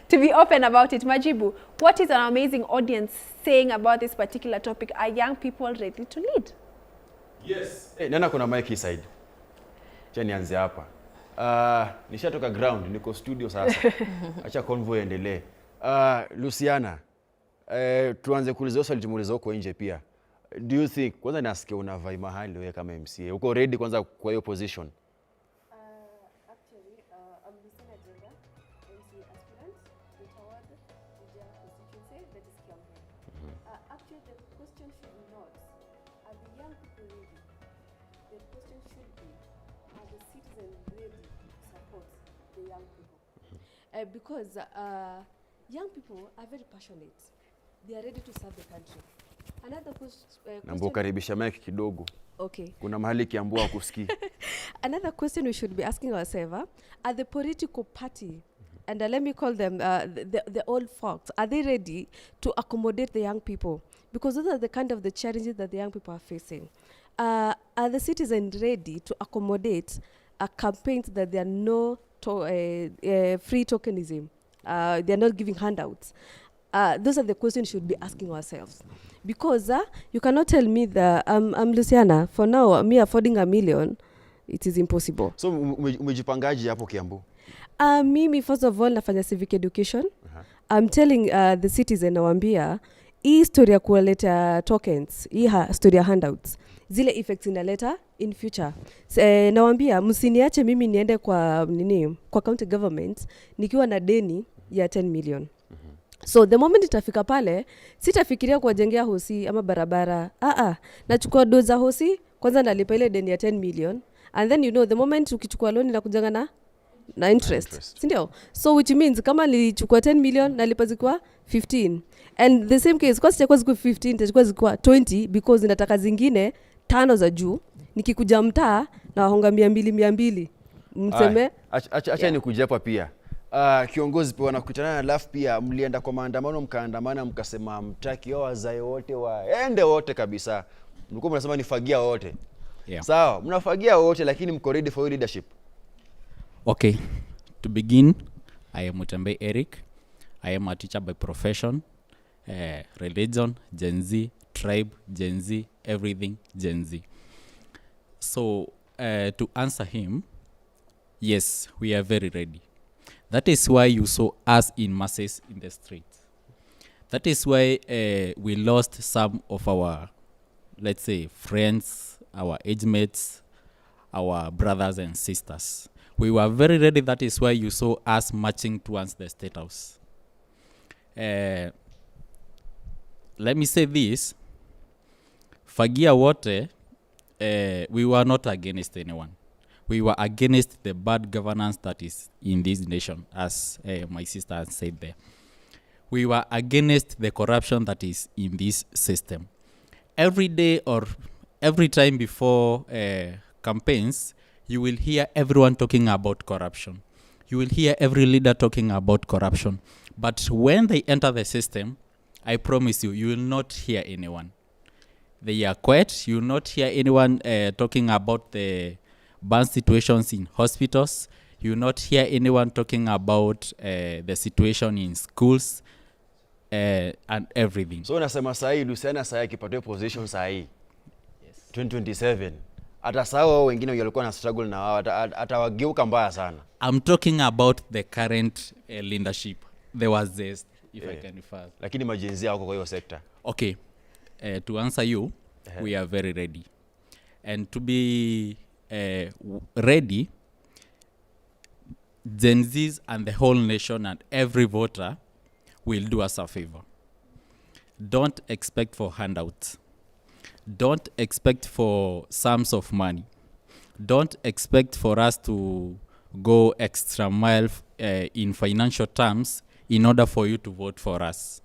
be open about it. Majibu, what is an amazing audience saying about this particular topic? Are young people ready to lead? Yes. Nana kuna mic side. Cha nianze hapa. Nishatoka ground, niko studio sasa. Acha convoy endelee. Luciana, tuanze kuuliza swali tumuuliza huko nje pia. Do you think, kwanza nasikia unavai mahali wewe kama MCA, uko ready kwanza kwa hiyo position? Actually, I'm Lucina Jenga, MCA aspirant, retired Vijaya constituency, that is Kiambu. Actually, the question should be not, are the young people ready? The question should be, are the citizens ready to support the young people? Because young people are very passionate. They are ready to serve the country. Another question. Naomba ukaribisha mic kidogo. Okay. Kuna mahali Kiambu hakusikii. Another question we should be asking ourselves, are the political party, and let me call them the old folks, are they ready to accommodate the young people? Because those are the kind of the challenges that the young people are facing. Are the citizens ready to accommodate a campaign that there are no free tokenism? They are not giving handouts. Those are the questions we should be asking ourselves. Because you cannot tell me that I'm Luciana, for now, me affording $1 million, it is impossible. So umejipangaje hapo Kiambu? Mimi first of all nafanya civic education. I'm telling the citizen nawambia hii story ya kuwaleta tokens, hii story ya handouts, zile effects inaleta in future. Nawambia msiniache mimi niende kwa kwa county government nikiwa na deni ya 10 million. So the moment itafika pale, sitafikiria kuwajengea hosi ama barabara. Nachukua doza hosi, kwanza nalipa ile deni ya 10 million. And then the moment ukichukua loan inakujanga na interest. Sindio? So which means kama nilichukua 10 million nalipa zikuwa 15. And the same case, kwa sitakuwa zikuwa 15, nitachukua zikuwa 20 because nataka zingine 5 za juu. Nikikuja mtaa na wahonga 200. Mseme acha nikuje hapa pia. Kiongozi pia wanakutana na alafu pia mlienda kwa maandamano mkaandamana mkasema mtaki hao wazee wote waende wote kabisa. Mlikuwa mnasema nifagia wote. Sawa, mnafagia wote lakini mko ready for leadership. Okay. To begin, I am Mutembe Eric. I am a teacher by profession. Religion, Gen Z, tribe, Gen Z, everything Gen Z. So, to answer him, yes, we are very ready. That is why you saw us in masses in the streets. That is why we lost some of our, let's say, friends, our age mates, our brothers and sisters. We were very ready. That is why you saw us marching towards the State House. Let me say this. Fagia wote, we were not against anyone. We were against the bad governance that is in this nation, as my sister has said there. We were against the corruption that is in this system. Every day or every time before campaigns, you will hear everyone talking about corruption. You will hear every leader talking about corruption. But when they enter the system, I promise you, you will not hear anyone. They are quiet. You will not hear anyone talking about the bad situations in hospitals. You will not hear anyone talking about the situation in schools and everything. So unasema sahi Luciana sahi akipata position sahi 2027 atasahau wengine walikuwa na struggle na wao atawageuka mbaya sana. I'm talking about the current leadership. There was this, if I can refer. Lakini majenzi yako kwa hiyo sector. Okay. To answer you, we are very ready. And to be ready, Gen Zs and the whole nation and every voter will do us a favor. Don't expect for handouts. Don't expect for sums of money. Don't expect for us to go extra mile in financial terms in order for you to vote for us.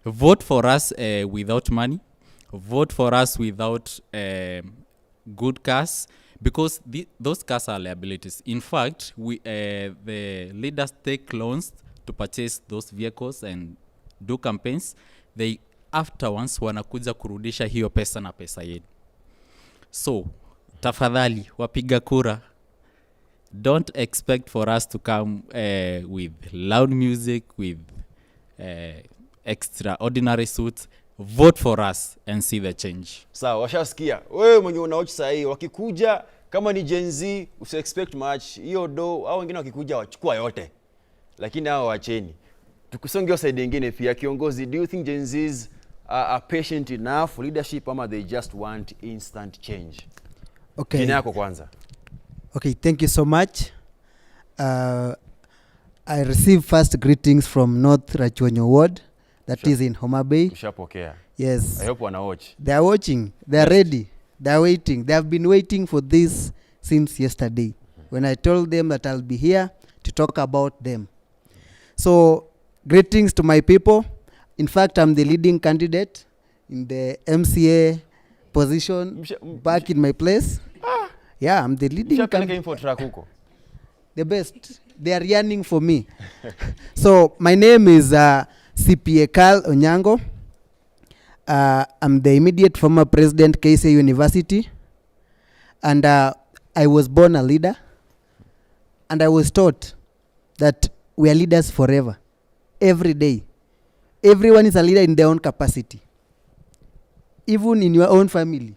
Vote for us without money. Vote for us without good cars, because those cars are liabilities. In fact, the leaders take loans to purchase those vehicles and do campaigns. They afterwards wanakuja kurudisha hiyo pesa na pesa yenu. So, tafadhali wapiga kura, don't expect for us to come with loud music, with extraordinary suits. Vote for us and see the change. Sawa, washasikia. Wewe mwenye unaochi sahi wakikuja kama ni Gen Z usi expect much. Hiyo do au wengine wakikuja wachukua yote. Lakini hao waacheni. Tukusongea side nyingine pia kiongozi, do you think Gen Zs are patient enough for leadership ama they just want instant change? Okay. Jina yako kwanza. Okay, thank you so much. I receive first greetings from North Rachonyo Ward, that is in Homa Bay. Ushapokea. Yes. I hope wana watch. They are watching. They are ready. They are waiting. They have been waiting for this since yesterday when I told them that I'll be here to talk about them. So, greetings to my people. In fact, I'm the leading candidate in the MCA position back in my place. Yeah, I'm the leading candidate. The best. They are yearning for me. So, my name is CPA Carl Onyango. I'm the immediate former president, KCA University. And I was born a leader. And I was taught that we are leaders forever. Every day. Everyone is a leader in their own capacity. Even in your own family.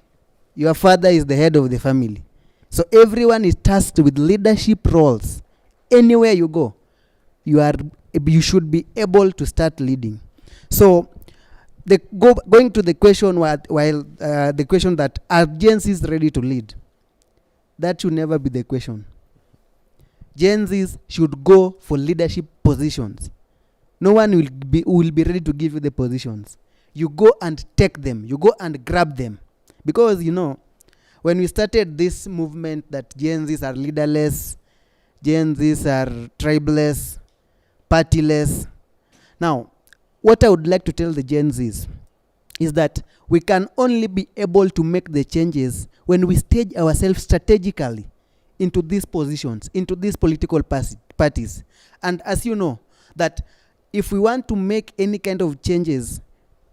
Your father is the head of the family. So everyone is tasked with leadership roles anywhere you go, you should be able to start leading. So going to the question the question that are Gen Zs ready to lead? That should never be the question. Gen Zs should go for leadership positions. No one will be ready to give you the positions. You go and take them. You go and grab them. Because, when we started this movement that Gen Zs are leaderless, Gen Zs are tribeless, partyless. Now, what I would like to tell the Gen Zs is that we can only be able to make the changes when we stage ourselves strategically into these positions, into these political parties. And as you know, that if we want to make any kind of changes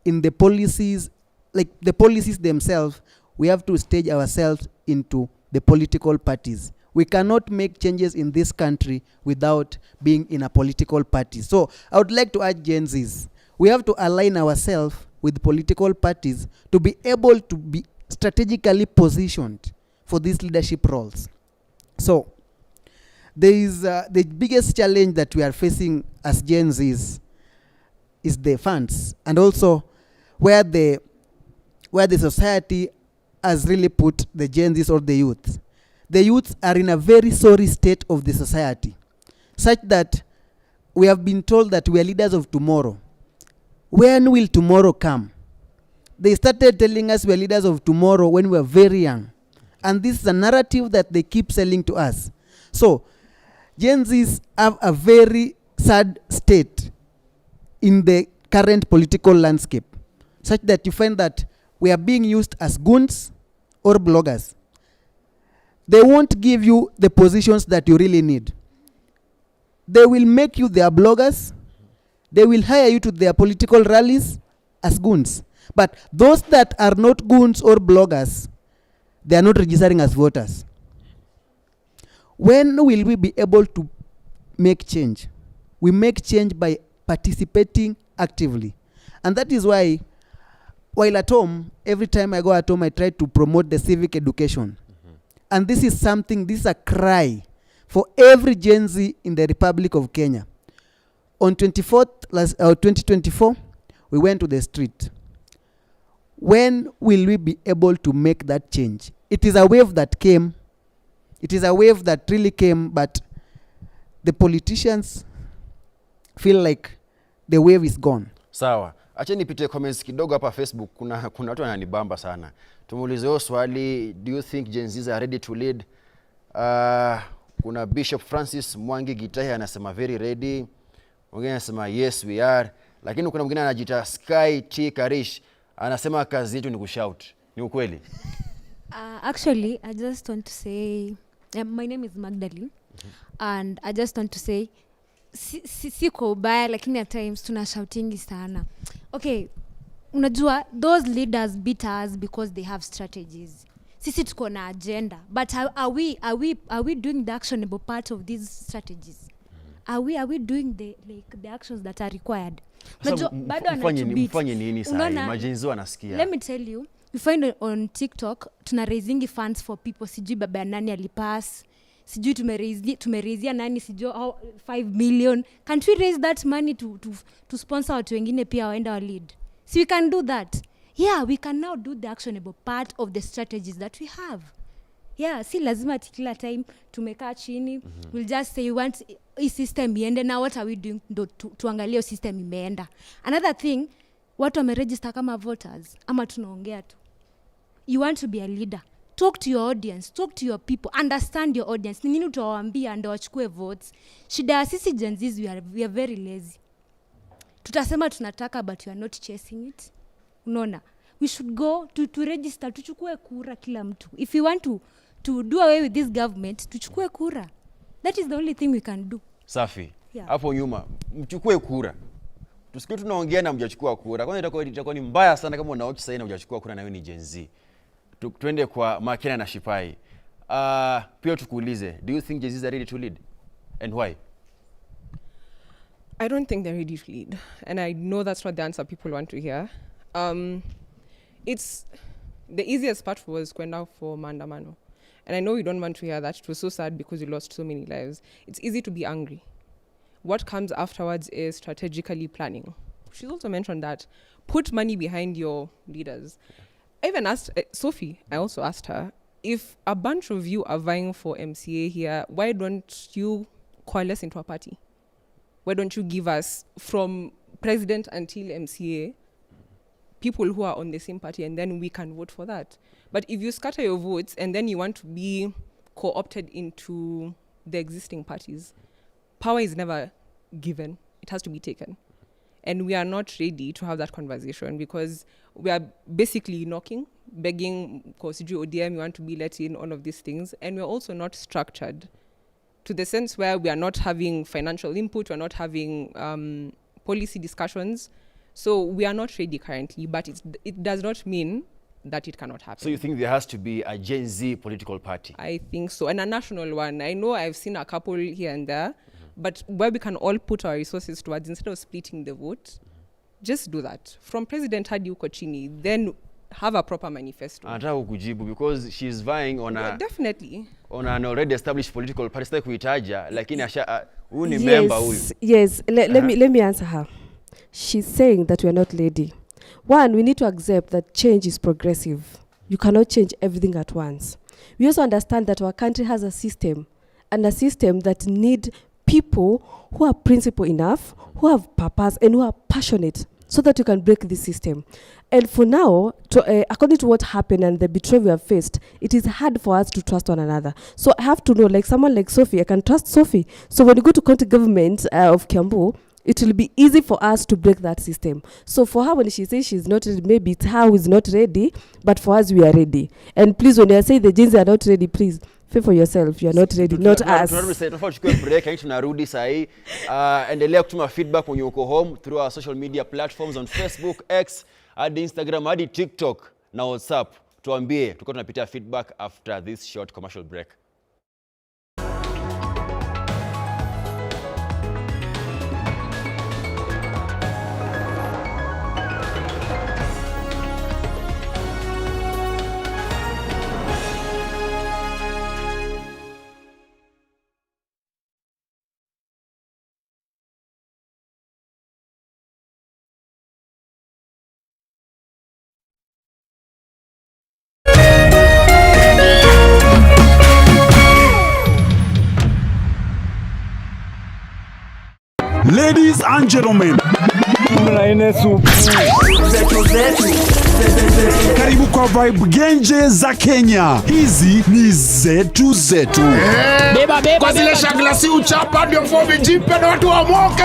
in the policies, like the policies themselves, we have to stage ourselves into the political parties. We cannot make changes in this country without being in a political party. So I would like to urge Gen Zs, we have to align ourselves with political parties to be able to be strategically positioned for these leadership roles. So there is the biggest challenge that we are facing as Gen Zs is the funds, and also where the society has really put the Gen Zs or the youth. The youths are in a very sorry state of the society, such that we have been told that we are leaders of tomorrow. When will tomorrow come? They started telling us we are leaders of tomorrow when we were very young. And this is a narrative that they keep selling to us. So, Gen Zs have a very sad state in the current political landscape, such that you find that we are being used as goons or bloggers. They won't give you the positions that you really need. They will make you their bloggers. They will hire you to their political rallies as goons. But those that are not goons or bloggers, they are not registering as voters. When will we be able to make change? We make change by participating actively. And that is why, while at home, every time I go at home, I try to promote the civic education. And this is a cry for every Gen Z in the Republic of Kenya. On 2024, we went to the street. When will we be able to make that change? It is a wave that came. It is a wave that really came, but the politicians feel like the wave is gone. Sawa. Acha nipite comments kidogo hapa Facebook. Kuna watu wananibamba sana. Tumuulize hiyo swali, do you think Gen Zs are ready to lead? Kuna Bishop Francis Mwangi Gitahi anasema very ready. Mwingine anasema yes we are. Lakini kuna mwingine anajiita Sky T Karish anasema kazi yetu ni kushout. Ni ukweli? Actually, I just want to say, my name is Magdalene, and I just want to say, siko ubaya, lakini at times tunashoutingi sana. Okay, unajua, those leaders beat us because they have strategies. Sisi tuko na agenda, but are we doing the actionable part of these strategies? Are we doing the actions that are required? Mfanye nini sasa? Majenzi wanasikia. Let me tell you, you find on TikTok tuna raising funds for people, sijui baba nani alipass, sijui tumeraizia nani sijui 5 million. Can't we raise that money to sponsor watu wengine pia waenda wa lead? So we can do that. Yeah, we can now do the actionable part of the strategies that we have. Yeah, si lazima kila time tumekaa chini, we'll just say we want a system iende. Now what are we doing tuangalie system imeenda? Another thing, watu wameregister kama voters ama tunaongea tu? You want to be a leader, talk to your audience, talk to your people, understand your audience. Ni nini utawaambia ndio wachukue votes? Shida ya sisi Gen Zs, we are very lazy. Tutasema tunataka but we are not chasing it. Unaona? We should go to register, tuchukue kura kila mtu. If you want to do away with this government, tuchukue kura. That is the only thing we can do. Safi. Hapo nyuma mchukue kura. Tusikie tunaongea na mjachukua kura. Kwanza itakuwa ni mbaya sana kama unaochi sasa na hujachukua kura na wewe ni Gen Z. Tuende kwa Makena na Shipai. Pia tukuulize, do you think Gen Zs are ready to lead? And why? I don't think they're ready to lead. And I know that's not the answer people want to hear. It's the easiest part was kwenda for maandamano. And I know you don't want to hear that. It was so sad because you lost so many lives. It's easy to be angry. What comes afterwards is strategically planning. She's also mentioned that. Put money behind your leaders. I even asked Sophie, I also asked her, if a bunch of you are vying for MCA here, why don't you coalesce into a party? Why don't you give us, from president until MCA, people who are on the same party, and then we can vote for that? But if you scatter your votes and then you want to be co-opted into the existing parties, power is never given. It has to be taken. And we are not ready to have that conversation because we are basically knocking, begging, because ODM, you want to be let in, all of these things. And we're also not structured to the sense where we are not having financial input, we're not having policy discussions. So we are not ready currently, but it does not mean that it cannot happen. So you think there has to be a Gen Z political party? I think so, and a national one. I know I've seen a couple here and there, but where we can all put our resources towards, instead of splitting the vote, just do that. From President hadi uko chini, then have a proper manifesto. Anataka kukujibu because she's vying on a definitely on an already established political party. Sitaki kuitaja, lakini huyu ni member huyu. Yes, let me answer her. She's saying that we are not ready. One, we need to accept that change is progressive. You cannot change everything at once. We also understand that our country has a system, and a system that need people who are principled enough, who have purpose, and who are passionate, so that you can break this system. And for now, according to what happened and the betrayal we have faced, it is hard for us to trust one another. So I have to know, like someone like Sophie, I can trust Sophie. So when you go to county government of Kiambu, it will be easy for us to break that system. So for her, when she says she's not ready, maybe it's her who is not ready, but for us, we are ready. And please, when you say the Gen Z are not ready, please, pay for yourself. You are not ready, not us. Endelea kutuma feedback when you go home through our social media platforms on Facebook, X, hadi Instagram, hadi TikTok na WhatsApp. Tuambie, tuko tunapitia feedback after this short commercial break. Ladies and gentlemen, karibu kwa vibe genje za Kenya. Hizi ni zetu. Beba kwa zile shaglasi uchapa ndio fomi jipe na watu wa moke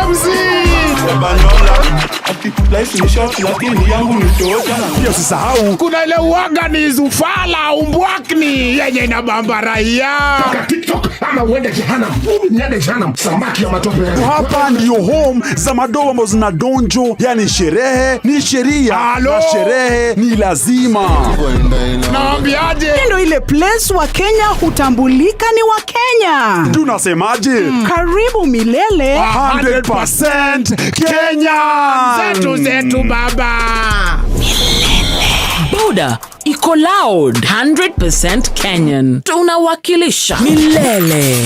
life ni short lakini yangu ni tosha. Pia usisahau kuna ile uaga ni zufala umbwakni yenye inabamba raia. Toka TikTok ama uende jehanamu. Niende jehanamu samaki ya matope. Hapa ndio home za madogo ambazo zinadonjo, yani sherehe ni sheria na sherehe ni lazima. Naambiaje? Ndio ile place wa Kenya hutambulika ni wa Kenya. Tunasemaje? Karibu milele 100% Kenya. Zetu baba. Buda iko loud 100% Kenyan. Tunawakilisha milele.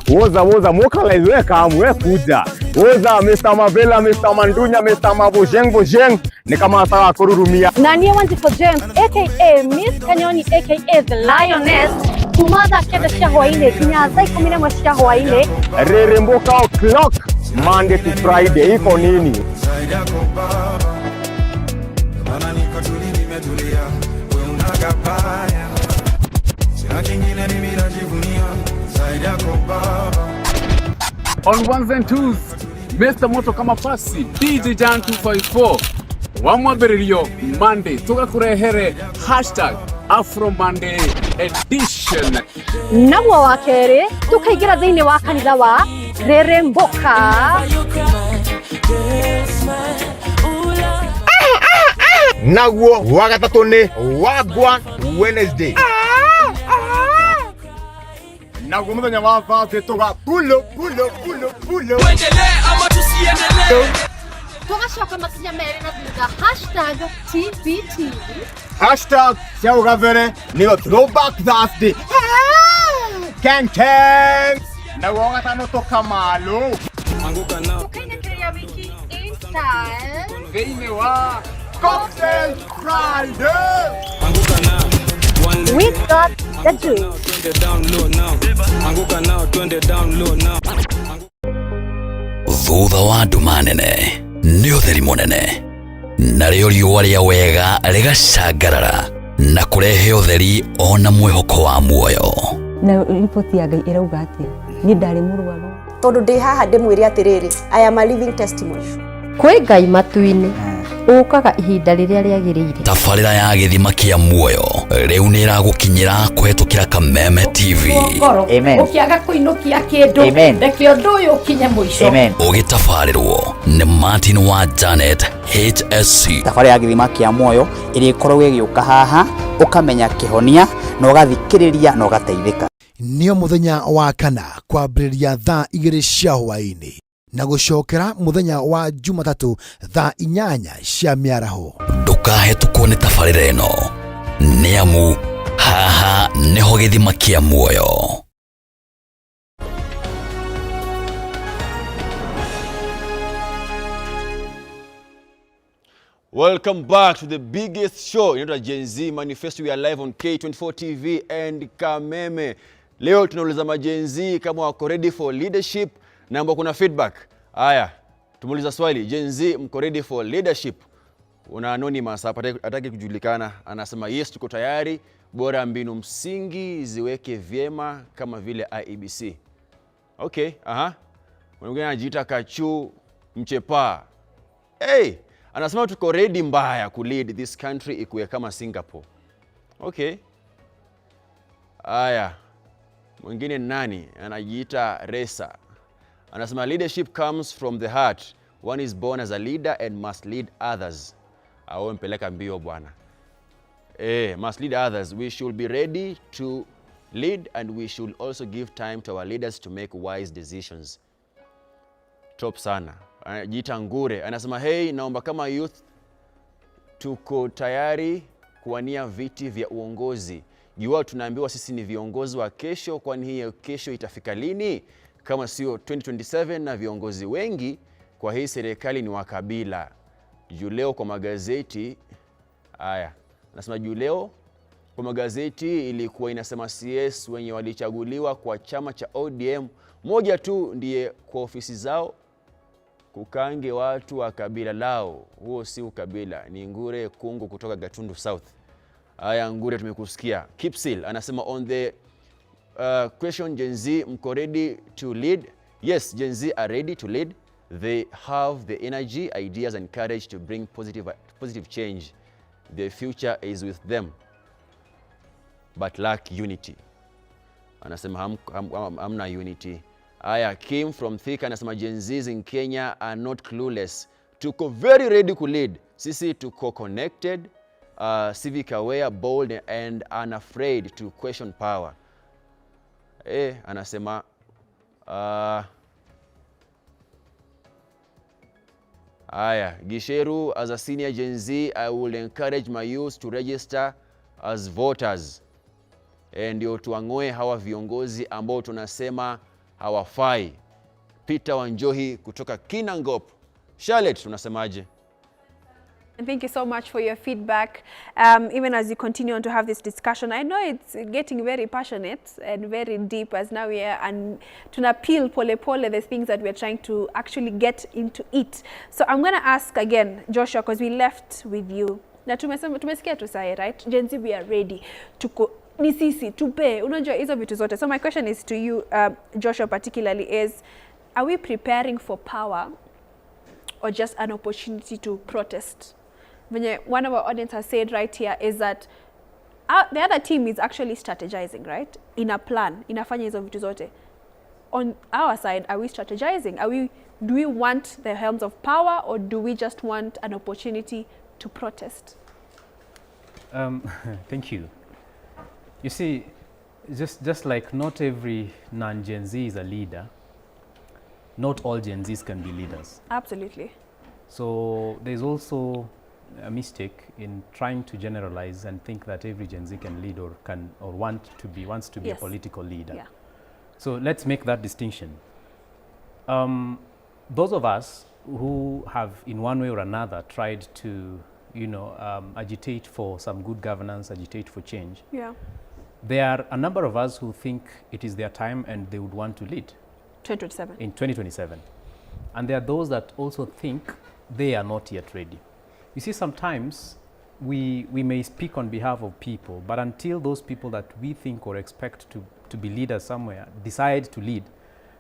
Woza mokalaiwe kamwe kuja. Woza Mr. Mavela, Mr. Mandunya, Mr. Mabojeng ni kama sawa kururumia. Nani wanzi for James aka Miss Kanyoni aka the Lioness. Kumada keda shahoine kinyaza ikomine mwa shahoine. Reremboka o'clock Monday to Friday iko nini? On ones and twos, Mr. Moto kama pasi, DJ Jan 254. Wamwaberilio Monday, toka kurehere #Afro Monday edition. Namwa wakere, tukaigira dhini wakanida wa Reremboka. Nagwo wagatatone wagwa Wednesday. Nagwo muthenya wa Thursday toga pulo. Tuendelee ama tusiendelee? Tugacoka makinya merĩ na thutha #TBT #Ciaugavere nĩyo Throwback Thursday. Ken Ken na wagatano toka malo. Anguka nao tukainĩkĩria wiki in-style thĩinĩ wa Cocktail Friday. We got the juice. Thutha wa nduma nene nĩ ũtheri mũnene, narĩo riũa rĩa wega rĩgacangarara na kũrehe ũtheri ona mwĩhoko wa muoyo. Na ripoti ya Ngai ĩrauga atĩa? Niĩ ndarĩ mũrwaru tondũ ndĩ haha ndĩmwĩre atĩrĩrĩ, I am a living testimony. kwĩ Ngai matu-inĩ ũkaga ihinda rĩrĩa rĩagĩrĩire. Tabarĩra ya gĩthima kĩa muoyo rĩu nĩ ĩragũkinyĩra kũhetũkĩra Kameme TV. Ũkĩaga kũinũkia kĩndũ reke ũndũ ũyũ ũkinye mũico. Ũgĩtabarĩrwo nĩ Martin wa Janet HSC. Tabarĩra ya gĩthima kĩa muoyo ĩrĩa ĩkoragwo ĩgĩũka haha ũkamenya kĩhonia na ũgathikĩrĩria na ũgateithĩka. Nĩo mũthenya wa kana kwambĩrĩria thaa 2 cia hwaĩ-inĩ na gũcokera mũthenya wa Jumatatũ thaa 8 cia mĩaraho. Ndũkahetũkwo nĩ tabarĩra ĩno nĩ amu haha nĩho gĩthima kĩa muoyo. Welcome back to the biggest show. Inaitwa Gen Z Manifesto. We are live on K24 TV and Kameme. Leo tunauliza Gen Z kama wako ready for leadership na ambao kuna feedback. Haya, tumuuliza swali. Gen Z mko ready for leadership? Una anonymous hapa hataki kujulikana. Anasema yes, tuko tayari. Bora mbinu msingi ziweke vyema kama vile IEBC. Okay, Mwingine anajiita Kachu Mchepa. Hey, anasema tuko ready mbaya ku lead this country ikuwe kama Singapore. Okay. Aya. Mwingine nani? Anajiita Resa. Anasema leadership comes from the heart. One is born as a leader and must lead others. Awe mpeleka mbio bwana. Must lead others. We should be ready to lead and we should also give time to our leaders to make wise decisions. Top sana. Anajiita Ngure. Anasema hey, naomba kama youth tuko tayari kuwania viti vya uongozi. Jua tunaambiwa sisi ni viongozi wa kesho, kwani hii kesho itafika lini? Kama sio 2027 na viongozi wengi kwa hii serikali ni wa kabila. Juleo kwa magazeti, nasema juleo kwa magazeti ilikuwa inasema CS wenye walichaguliwa kwa chama cha ODM, moja tu ndiye kwa ofisi zao kukange watu wa kabila lao. Huo si ukabila, ni Ngure Kungu kutoka Gatundu South. Ngure tumekusikia. Kipsil anasema on the question, Gen Z mko ready to lead? Yes, Gen Z are ready to lead. They have the energy, ideas and courage to bring positive change. The future is with them, but lack unity. Anasema hamna unity. Came from Thika anasema Gen Zs in Kenya are not clueless. Tuko very ready to lead. Sisi tuko connected, civic aware, bold and unafraid to question power. Anasema Gisheru, as a senior Gen Z, I will encourage my youth to register as voters. Ndio tuangoe hawa viongozi ambao tunasema hawafai. Peter Wanjohi kutoka Kinangop. Charlotte, tunasemaje? And thank you so much for your feedback. Even as you continue on to have this discussion, I know it's getting very passionate and very deep as now we are and to appeal pole the things that we are trying to actually get into it. So I'm going to ask again, Joshua, because we left with you. Na tumesikia tu sahi, right? Gen Z, we are ready to ni sisi tupe, unajua hizo vitu zote. So my question is to you, Joshua particularly, is are we preparing for power or just an opportunity to protest? One of our audience has said right here is that the other team is actually strategizing, right? In a plan, inafanya hizo vitu zote. On our side, are we strategizing? Do we want the helms of power or do we just want an opportunity to protest? Thank you. You see, just like not every non-Gen Z is a leader, not all Gen Zs can be leaders. Absolutely. So there's also a mistake in trying to generalize and think that every Gen Z can lead or wants to be a political leader. Yeah. So let's make that distinction. Those of us who have in one way or another tried to, agitate for some good governance, agitate for change. Yeah. There are a number of us who think it is their time and they would want to lead. 2027. In 2027. And there are those that also think they are not yet ready. You see, sometimes we may speak on behalf of people, but until those people that we think or expect to be leaders somewhere decide to lead,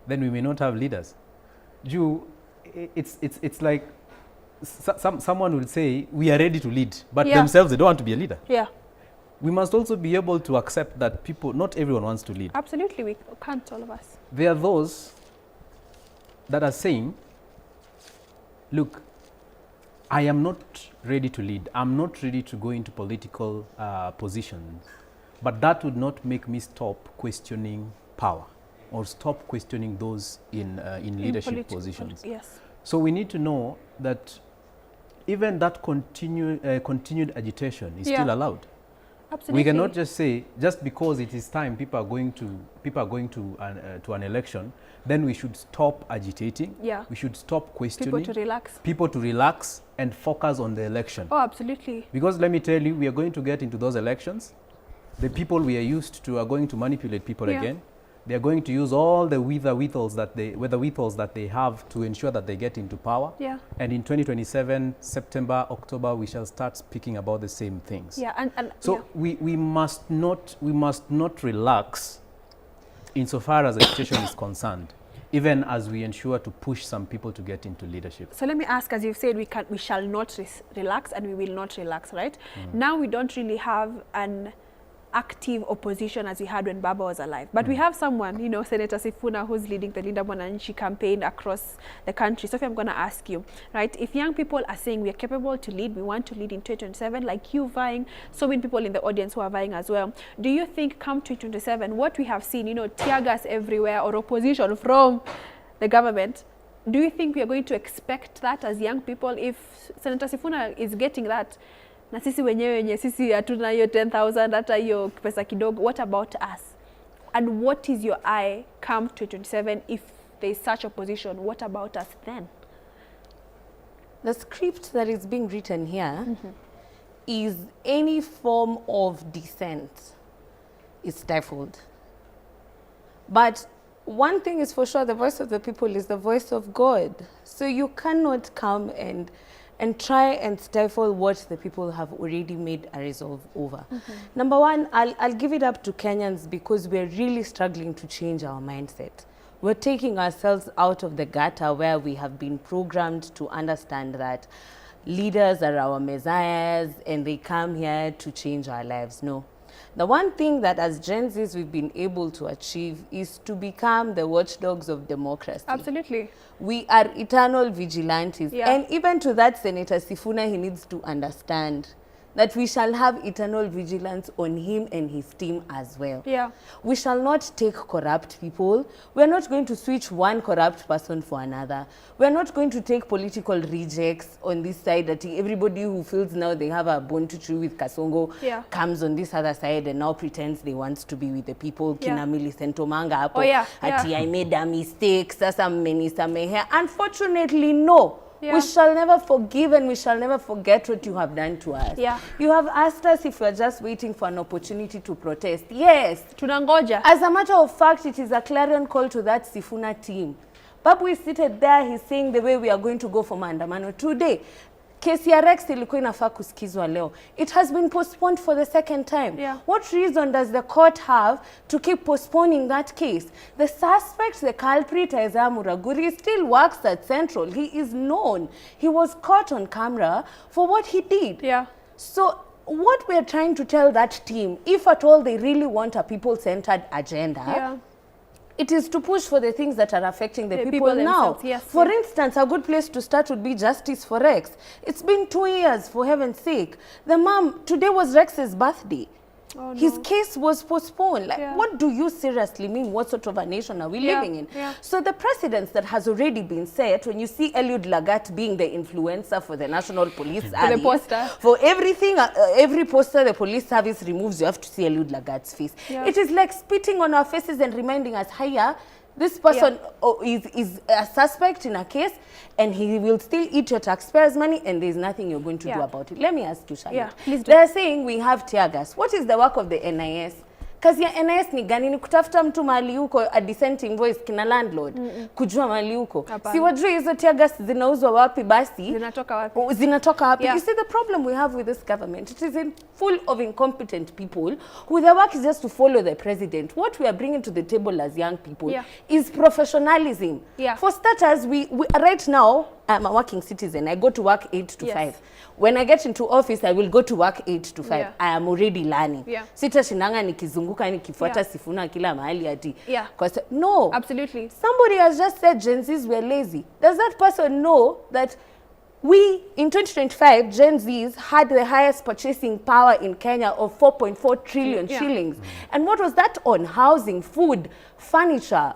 then we may not have leaders. It's like someone will say, we are ready to lead, but themselves, they don't want to be a leader. Yeah. We must also be able to accept that not everyone wants to lead. Absolutely, we can't, all of us. There are those that are saying, look, I am not ready to lead. I'm not ready to go into political positions, but that would not make me stop questioning power or stop questioning those in leadership positions. Yes. So we need to know that even that continued agitation is still allowed. Absolutely. We cannot just say, just because it is time, people are going to an election, then we should stop agitating. Yeah. We should stop questioning. People to relax and focus on the election. Oh, absolutely. Because let me tell you, we are going to get into those elections. The people we are used to are going to manipulate people again. They are going to use all the wherewithals that they have to ensure that they get into power. Yeah. And in 2027, September, October, we shall start speaking about the same things. Yeah. And so we must not relax insofar as education is concerned, even as we ensure to push some people to get into leadership. So let me ask, as you've said, we shall not relax, and we will not relax, right? Now we don't really have an active opposition as we had when Baba was alive. But we have someone, Senator Sifuna, who's leading the Linda Mwananchi campaign across the country. Sophie, I'm going to ask you, right? If young people are saying we are capable to lead, we want to lead in 2027, like you vying, so many people in the audience who are vying as well, do you think come 2027, what we have seen, tear gas everywhere or opposition from the government, do you think we are going to expect that as young people? If Senator Sifuna is getting that, na sisi wenyewe sisi hatuna hiyo 10,000 hata hiyo pesa kidogo, what about us? And what is your eye come 2027 if there is such opposition? What about us then? The script that is being written here is any form of dissent is stifled. But one thing is for sure, the voice of the people is the voice of God. So you cannot come and try and stifle what the people have already made a resolve over. Number one, I'll give it up to Kenyans because we're really struggling to change our mindset. We're taking ourselves out of the gutter where we have been programmed to understand that leaders are our messiahs and they come here to change our lives. No. The one thing that as Gen Zs we've been able to achieve is to become the watchdogs of democracy. Absolutely. We are eternal vigilantes. Yeah. And even to that Senator Sifuna, he needs to understand that we shall have eternal vigilance on him and his team as well. Yeah. We shall not take corrupt people. We're not going to switch one corrupt person for another. We're not going to take political rejects on this side that everybody who feels now they have a bone to chew with Kasongo comes on this other side and now pretends they want to be with the people. Kina Millicent Omanga hapo. Ati I made a mistake. Sasa mmenisamehe. Unfortunately, no. We shall never forgive and we shall never forget what you have done to us. You have asked us if we are just waiting for an opportunity to protest. Yes. Tunangoja. As a matter of fact, it is a clarion call to that Sifuna team. Babu is seated there, he's saying the way we are going to go for maandamano today. Kesi ya Rex ilikuwa inafaa kusikizwa leo. It has been postponed for the second time. What reason does the court have to keep postponing that case? The suspect, the culprit, Isaiah Muraguri, still works at Central. He is known. He was caught on camera for what he did. So what we are trying to tell that team, if at all they really want a people-centered agenda, it is to push for the things that are affecting the people now. For instance, a good place to start would be justice for Rex. It's been 2 years, for heaven's sake. The mom, today was Rex's birthday. his case was postponed. Like, what do you seriously mean? What sort of a nation are we living in? So the precedence that has already been set, when you see Eliud Lagat being the influencer for the National Police the poster. For everything, every poster the police service removes, you have to see Eliud Lagat's face. It is like spitting on our faces and reminding us, hiya, this person is a suspect in a case, and he will still eat your taxpayers' money, and there's nothing you're going to do about it. Let me ask you, Charlotte. They're saying we have tear gas. What is the work of the NIS? Kazi ya NIS ni gani? Ni kutafuta mtu mahali huko, a dissenting voice, kina landlord, kujua mahali huko. Si wajua hizo tear gas zinauzwa wapi basi? Zinatoka wapi? Zinatoka wapi? You see the problem we have with this government, it is full of incompetent people who their work is just to follow the president. What we are bringing to the table as young people is professionalism. For starters, we right now, I'm a working citizen. I go to work 8 to 5. When I get into office, I will go to work 8 to 5. I am already learning. Sita shinanga nikizunguka nikifuata Sifuna kila mahali ati. No. Absolutely. Somebody has just said Gen Zs were lazy. Does that person know that we, in 2025, Gen Zs had the highest purchasing power in Kenya of 4.4 trillion shillings? And what was that on? Housing, food, furniture.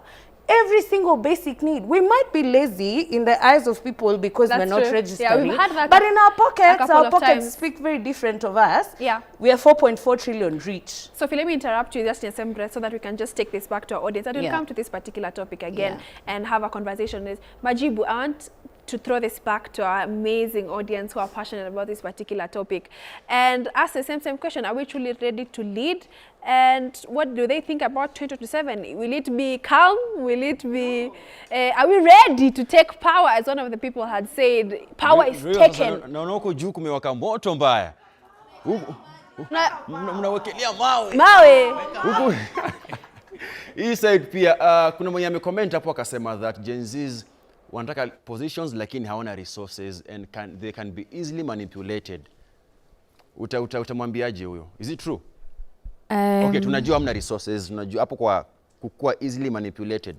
Every single basic need. We might be lazy in the eyes of people because we're not registering. We've had that, but in our pockets speak very different of us. We are 4.4 trillion rich. So let me interrupt you just in the same breath so that we can just take this back to our audience. And we'll come to this particular topic again and have a conversation with Majibu. I want to throw this back to our amazing audience who are passionate about this particular topic and ask the same question. Are we truly ready to lead? And what do they think about 2027? Will it be calm? Will it be... are we ready to take power? As one of the people had said, power is taken. Naona huko juu kumewaka moto mbaya. Mnawekelea mawe. Mawe. Huko. Hii side pia kuna mwenye amecomment hapo akasema that Gen Zs wanataka positions lakini hawana resources and they can be easily manipulated. Utamwambiaje huyo? Is it true? Okay, tunajua hamna resources, tunajua hapo kwa kukua easily manipulated.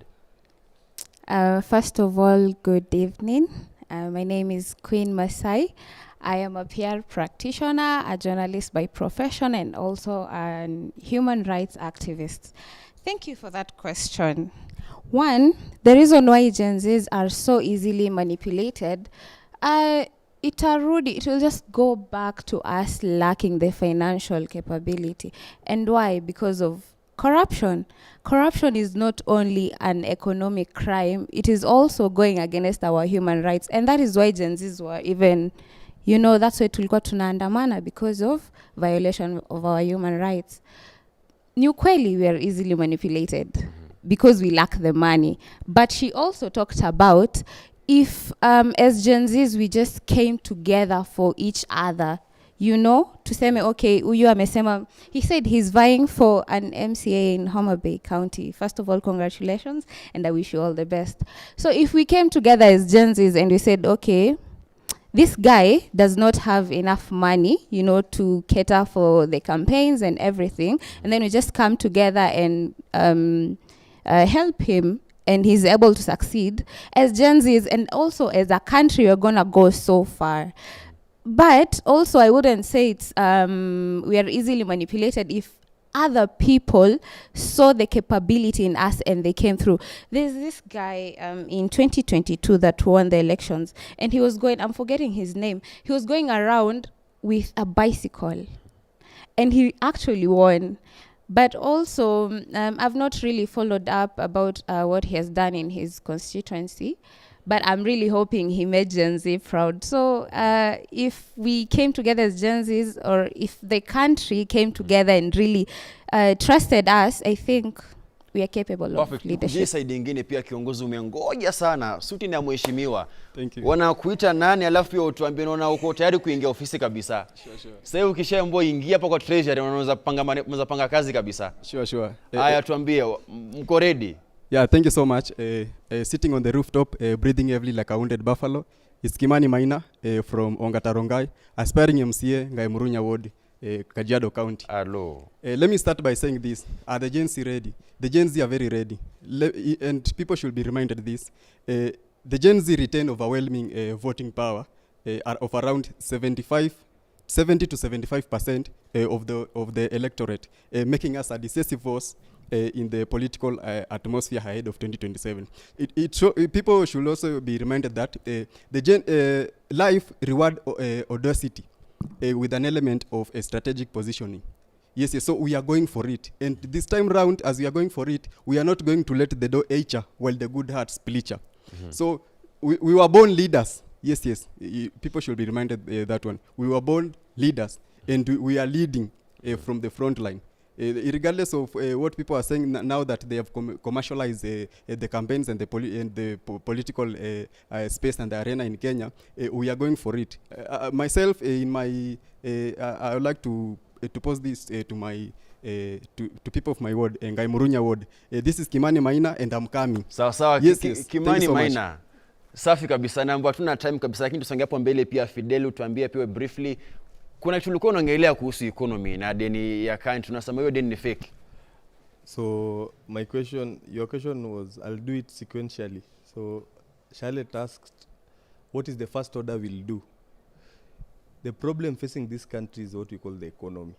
First of all, good evening. My name is Queen Masai. I am a PR practitioner, a journalist by profession, and also a human rights activist. Thank you for that question. One, the reason why Gen Zs are so easily manipulated, it will just go back to us lacking the financial capability. And why? Because of corruption. Corruption is not only an economic crime, it is also going against our human rights. And that is why Gen Zs were even, that's why tulikuwa tunaandamana, because of violation of our human rights. Ni ukweli, we are easily manipulated because we lack the money. But she also talked about if as Gen Zs we just came together for each other, tuseme okay, huyu amesema, he said he's vying for an MCA in Homa Bay County. First of all, congratulations, and I wish you all the best. So if we came together as Gen Zs and we said, okay, this guy does not have enough money, to cater for the campaigns and everything, and then we just come together and help him, and he's able to succeed. As Gen Zs and also as a country, we're gonna go so far. But also, I wouldn't say it's we are easily manipulated if other people saw the capability in us and they came through. There's this guy in 2022 that won the elections, and he was going, I'm forgetting his name, he was going around with a bicycle, and he actually won. But also, I've not really followed up about what he has done in his constituency, but I'm really hoping he made Gen Z proud. So if we came together as Gen Zs, or if the country came together and really trusted us, I think we are capable of leadership. Side nyingine pia kiongozi umengoja sana, suti na mheshimiwa. Wanakuita nani alafu pia utuambie unaona uko tayari kuingia ofisi kabisa. Sasa ukishaambiwa ingia hapa kwa treasury unaweza panga kazi kabisa. Sure. Haya tuambie mko ready? Yeah, thank you so much. Sitting on the rooftop, breathing heavily like a wounded buffalo. It's Kimani Maina from Ongatarongai, aspiring MCA Ngai Murunya Ward, Kajiado County. Hello. Let me start by saying this. Are the Gen Z ready? The Gen Z are very ready. And people should be reminded this. The Gen Z retain overwhelming voting power of around 75 70 to 75% of the electorate, making us a decisive force in the political atmosphere ahead of 2027. People should also be reminded that life reward audacity with an element of a strategic positioning. Yes, so we are going for it. And this time round, as we are going for it, we are not going to let the door ache while the good heart splitter. So we were born leaders. Yes. People should be reminded that one. We were born leaders, and we are leading from the front line. Regardless of what people are saying now that they have commercialized the campaigns and the political space and the arena in Kenya, we are going for it. Myself, I would like to post this to my to people of my ward, Ngai Murunya ward. This is Kimani Maina and I'm coming. Sawa. Yes, Kimani Maina. Safi kabisa, na mbona tuna time kabisa, lakini tusonge hapo mbele pia. Fidel, tuambie pia briefly, kuna kitu ulikuwa unaongelea kuhusu economy na deni ya country, tunasema hiyo deni ni fake. So your question was, I'll do it sequentially. So Charlotte asked, what is the first order we'll do? The problem facing this country is what we call the economy.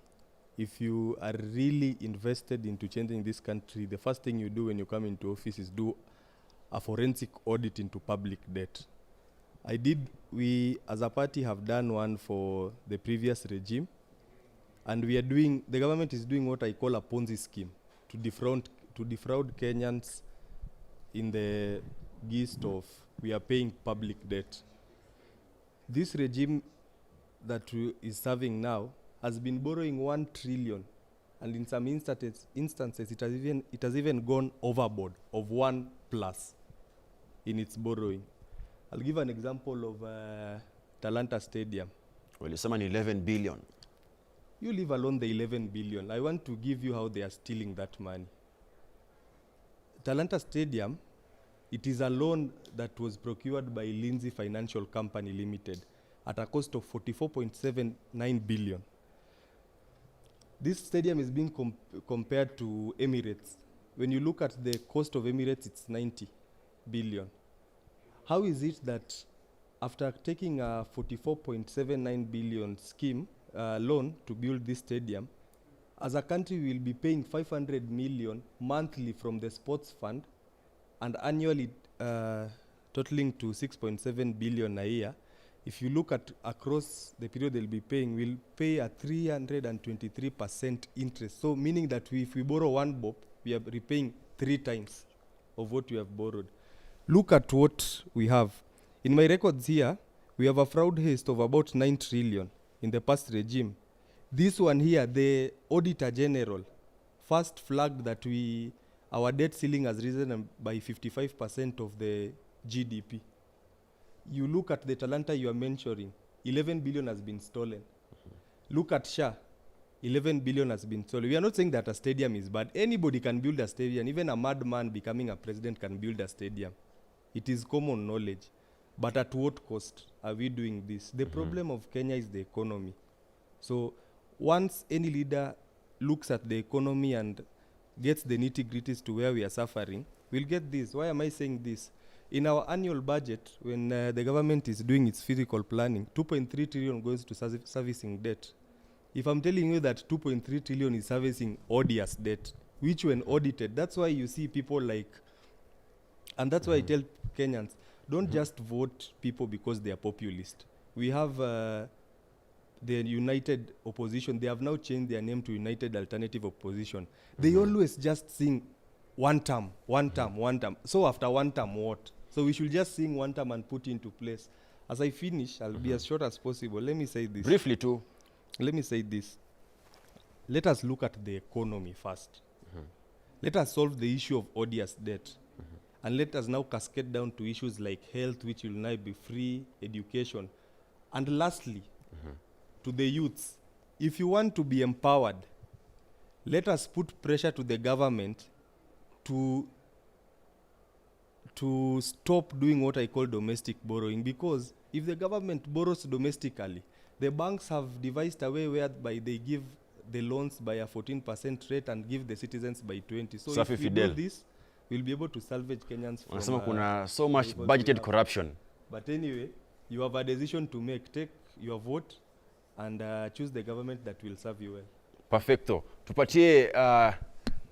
If you are really invested into changing this country, the first thing you do when you come into office is do a forensic audit into public debt. We as a party have done one for the previous regime, and the government is doing what I call a Ponzi scheme to defraud Kenyans in the gist of we are paying public debt. This regime that is serving now has been borrowing 1 trillion, and in some instances it has even gone overboard of 1+ in its borrowing. I'll give an example of Talanta Stadium. Well, it's 11 billion. You leave alone the 11 billion. I want to give you how they are stealing that money. Talanta Stadium, it is a loan that was procured by Lindsay Financial Company Limited at a cost of 44.79 billion. This stadium is being compared to Emirates. When you look at the cost of Emirates, it's 90 billion. How is it that after taking a 44.79 billion scheme loan to build this stadium, as a country we will be paying 500 million monthly from the sports fund, and annually totaling to 6.7 billion a year? If you look at across the period they'll be paying, we'll pay a 323% interest. So meaning that if we borrow 1 bob, we are repaying 3 times of what we have borrowed. Look at what we have. In my records here, we have a fraud haste of about 9 trillion in the past regime. This one here, the Auditor General first flagged that our debt ceiling has risen by 55% of the GDP. You look at the Talanta you are mentioning, 11 billion has been stolen. Look at Shah, 11 billion has been stolen. We are not saying that a stadium is bad. Anybody can build a stadium. Even a madman becoming a president can build a stadium. It is common knowledge. But at what cost are we doing this? The problem of Kenya is the economy. So once any leader looks at the economy and gets the nitty-gritties to where we are suffering, we'll get this. Why am I saying this? In our annual budget, when the government is doing its fiscal planning, 2.3 trillion goes to servicing debt. If I'm telling you that 2.3 trillion is servicing odious debt, which when audited, that's why you see people like, and that's why I tell Kenyans, don't just vote people because they are populist. We have the United Opposition. They have now changed their name to United Alternative Opposition. They always just sing one term. So after 1 term, what? So we should just sing 1 term and put into place. As I finish, I'll be as short as possible. Let me say this. Briefly too. Let me say this. Let us look at the economy first. Let us solve the issue of odious debt. And let us now cascade down to issues like health, which will now be free, education. And lastly, to the youths, if you want to be empowered, let us put pressure to the government to stop doing what I call domestic borrowing, because if the government borrows domestically, the banks have devised a way whereby they give the loans by a 14% rate and give the citizens by 20%. So if we do this, we'll be able to salvage Kenyans from kuna so much budgeted corruption. But anyway, you have a decision to make. Take your vote and choose the government that will serve you well. Perfecto. Tupatie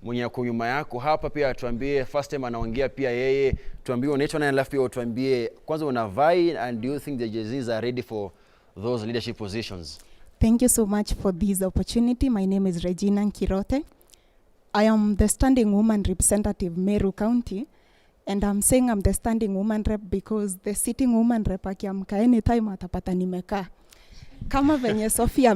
mwenye yako nyuma yako hapa pia tuambie, first time anaongea pia yeye, tuambie unaitwa nani, alafu pia tuambie kwanza unavai, and do you think the Gen Zs are ready for those leadership positions? Thank you so much for this opportunity. My name is Regina Nkirote. I am the standing woman representative Meru County, and I'm saying I'm the standing woman rep because the sitting woman rep akiamka anytime atapata nimekaa. Kama venye Sophia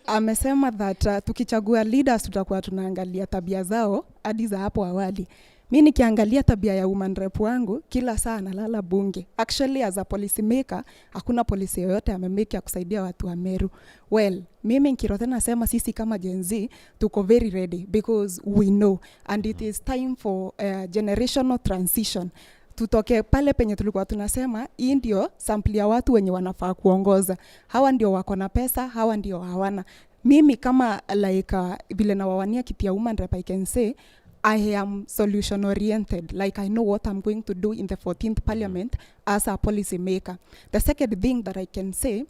amesema that tukichagua leaders tutakuwa tunaangalia tabia zao hadi za hapo awali. Mimi nikiangalia tabia ya woman rep wangu kila saa nalala bunge. Actually as a policy maker hakuna policy yoyote amemake ya kusaidia watu wa Meru. Well, mimi Nkirote nasema sisi kama Gen Z tuko very ready because we know and it is time for generational transition. Tutoke pale penye tulikuwa tunasema hii ndio sample ya watu wenye wanafaa kuongoza. Hawa ndio wako na pesa, hawa ndio hawana. Mimi kama like vile nawawania kiti ya woman rep I can say I am solution oriented, like I know what I'm going to do in the 14th parliament as a policy maker. The second thing that I can say,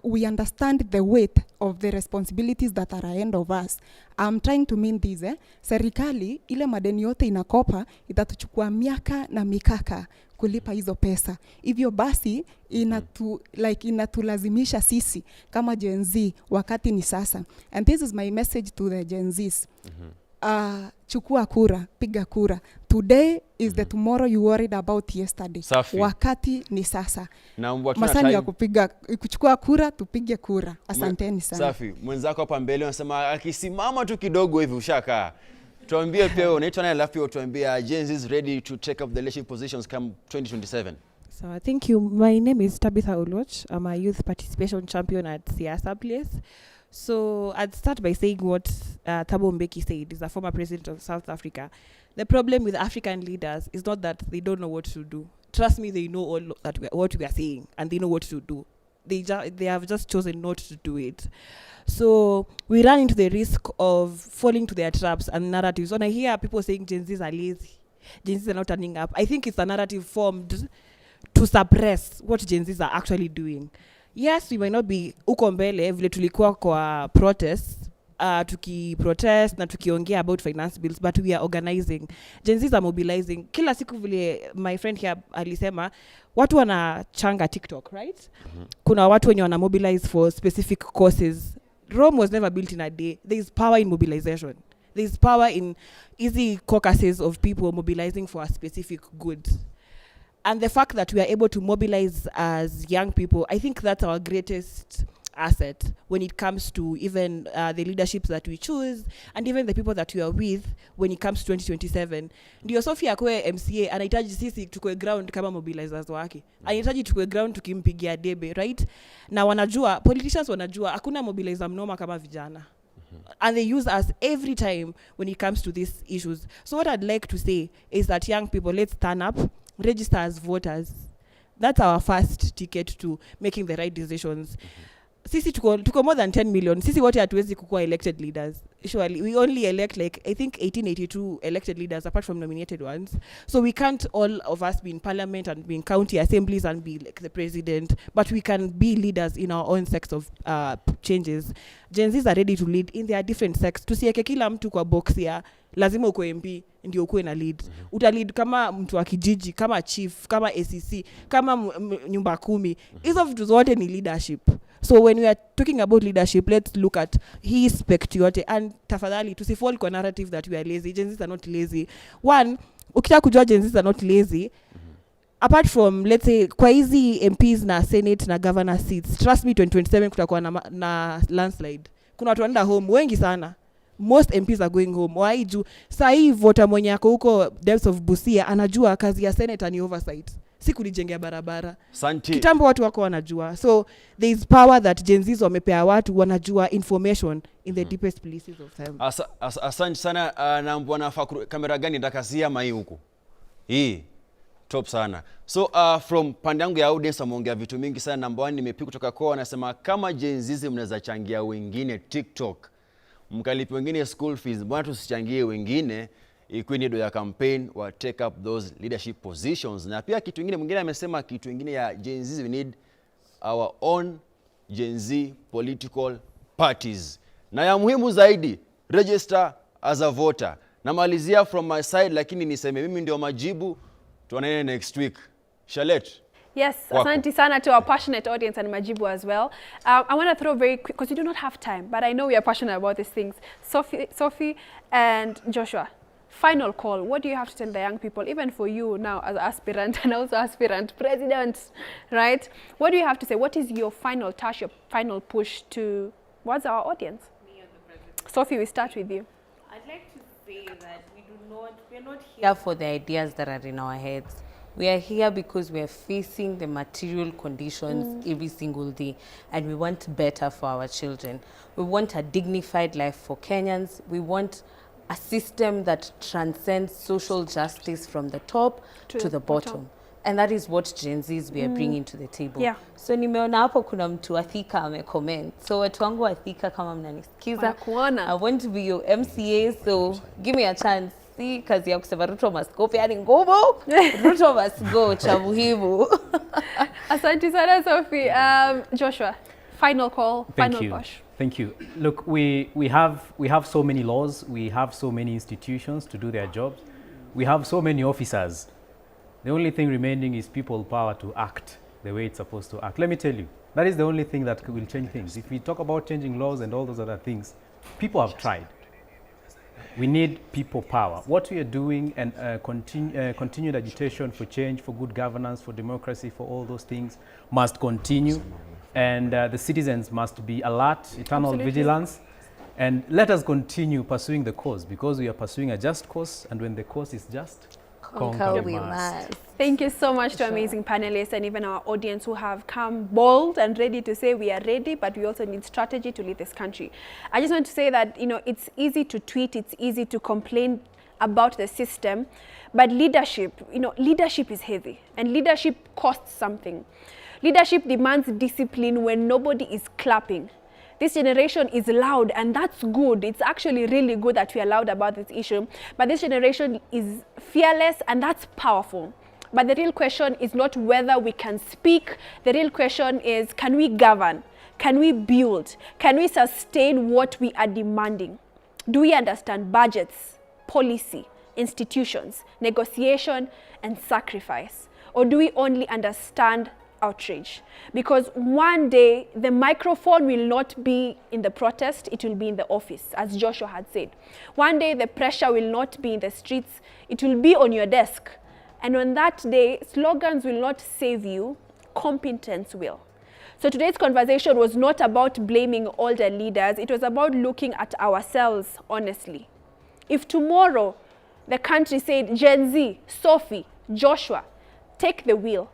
we understand the weight of the responsibilities that are ahead of us. I'm trying to mean this, serikali ile madeni yote inakopa itatuchukua miaka na mikaka kulipa hizo pesa. Hivyo basi inatulazimisha sisi kama Gen Z wakati ni sasa. And this is my message to the Gen Zs. Chukua kura, piga kura. Today is the tomorrow you worried about yesterday. Safi. Wakati ni sasa. Masani ya kuchukua kura, tupige kura. Asanteni sana. Safi. Mwenzako hapa mbele anasema akisimama tu kidogo hivi ushakaa. Tuambie pia unaitwa nani, alafu tuambie Gen Z is ready to take up the leadership positions come 2027. So thank you. My name is Tabitha Oloch. I'm a youth participation champion at Siasa Place. So I'd start by saying what Thabo Mbeki said. He's a former president of South Africa. The problem with African leaders is not that they don't know what to do. Trust me, they know all that what we are saying, and they know what to do. They have just chosen not to do it. So we run into the risk of falling to their traps and narratives. When I hear people saying Gen Zs are lazy, Gen Zs are not turning up, I think it's a narrative formed to suppress what Gen Zs are actually doing. Yes, we might not be uko mbele vile tulikuwa kwa protest, tuki-protest na tukiongea about finance bills, but we are organizing. Gen Zs are mobilizing. Kila siku vile my friend here alisema, watu wanachanga TikTok, right? Kuna watu wenye wana mobilize for specific causes. Rome was never built in a day. There is power in mobilization. There is power in easy caucuses of people mobilizing for a specific good. And the fact that we are able to mobilize as young people, I think that's our greatest asset when it comes to even the leaderships that we choose and even the people that we are with when it comes to 2027. Ndio Sophia kwe MCA anahitaji sisi tukue ground kama mobilizers wake. Anahitaji tukue ground tukimpigia debe, right? Na wanajua, politicians wanajua, hakuna mobilizer mnoma kama vijana. And they use us every time when it comes to these issues. So what I'd like to say is that young people, let's stand up, register as voters. That's our first ticket to making the right decisions. Sisi tuko more than 10 million. Sisi wote hatuwezi kukua elected leaders. Surely we only elect like I think 1882 elected leaders apart from nominated ones. So we can't all of us be in parliament and be in county assemblies and be like the president, but we can be leaders in our own sects of changes. Gen Zs are ready to lead in their different sects. Tusieke kila mtu kwa box ya lazima uko MP ndio ukuwe na lead. Utalead kama mtu wa kijiji, kama chief, kama ACC, kama nyumba 10. Hizo vitu zote ni leadership. So when we are talking about leadership, let's look at his spect yote. And tafadhali, tusifall kwa narrative that we are lazy. Gen Zs are not lazy. One, ukitaka kujua Gen Zs are not lazy, apart from, let's say, kwa hizi MPs na Senate na governor seats, trust me, 2027 kutakuwa na landslide. Kuna watu wanaenda home, wengi sana. Most MPs are going home. Why juu saa hii voter mwenye ako huko depths of Busia anajua kazi ya Senate ni oversight. Si kulijengea barabara. Kitambo watu wako wanajua. So there is power that Gen Zs wamepea watu wanajua information in the deepest places of them. Asante sana. Na mbwana kamera gani ndakazia mai huko? Hii top sana. So from pande yangu ya audience ameongea vitu mingi sana. Number 1 nimepiga kutoka kwa anasema kama Gen Zs mnaweza changia wengine TikTok, mkalipi wengine school fees, mbona tusichangie wengine ikuwe ni do ya campaign wa take up those leadership positions. Na pia kitu kingine mwingine amesema kitu kingine ya Gen Zs, we need our own Gen Z political parties. Na ya muhimu zaidi, register as a voter. Namalizia from my side, lakini niseme mimi ndio majibu. Tuonane next week. Charlotte. Yes, asante sana to our passionate audience and majibu as well. I want to throw very quick, because we do not have time, but I know we are passionate about these things. Sophie and Joshua, final call. What do you have to tell the young people, even for you now as aspirant and also aspirant president, right? What do you have to say? What is your final touch, your final push towards our audience? Me as the president. Sophie, we start with you. I'd like to say that we're not here for the ideas that are in our heads. We are here because we are facing the material conditions every single day, and we want better for our children. We want a dignified life for Kenyans. We want a system that transcends social justice from the top to the bottom. And that is what Gen Zs we are bringing to the table. Yeah. So nimeona hapo kuna mtu Athika amecomment. So watu wangu Athika kama mnanisikiza, I want to be your MCA, so give me a chance. Si kazi ya kusema Ruto must go, yani ngumu. Ruto must go, cha muhimu. Asante sana Sophie. Joshua, final call, final push. Thank you. Look, we have so many laws, we have so many institutions to do their jobs, we have so many officers. The only thing remaining is people power to act the way it's supposed to act. Let me tell you, that is the only thing that will change things. If we talk about changing laws and all those other things, people have tried. We need people power. What we are doing and continued agitation for change, for good governance, for democracy, for all those things must continue. And the citizens must be alert, eternal vigilance. And let us continue pursuing the cause, because we are pursuing a just cause, and when the cause is just, conquer we must. Thank you so much to amazing panelists and even our audience who have come bold and ready to say we are ready, but we also need strategy to lead this country. I just want to say that, you know, it's easy to tweet, it's easy to complain about the system, but leadership, you know, leadership is heavy and leadership costs something. Leadership demands discipline when nobody is clapping. This generation is loud, and that's good. It's actually really good that we are loud about this issue. But this generation is fearless, and that's powerful. But the real question is not whether we can speak. The real question is, can we govern? Can we build? Can we sustain what we are demanding? Do we understand budgets, policy, institutions, negotiation, and sacrifice? Or do we only understand outrage? Because one day the microphone will not be in the protest, it will be in the office, as Joshua had said. One day the pressure will not be in the streets, it will be on your desk. And on that day, slogans will not save you, competence will. So today's conversation was not about blaming older leaders, it was about looking at ourselves honestly. If tomorrow the country said, Gen Z, Sophie, Joshua, take the wheel,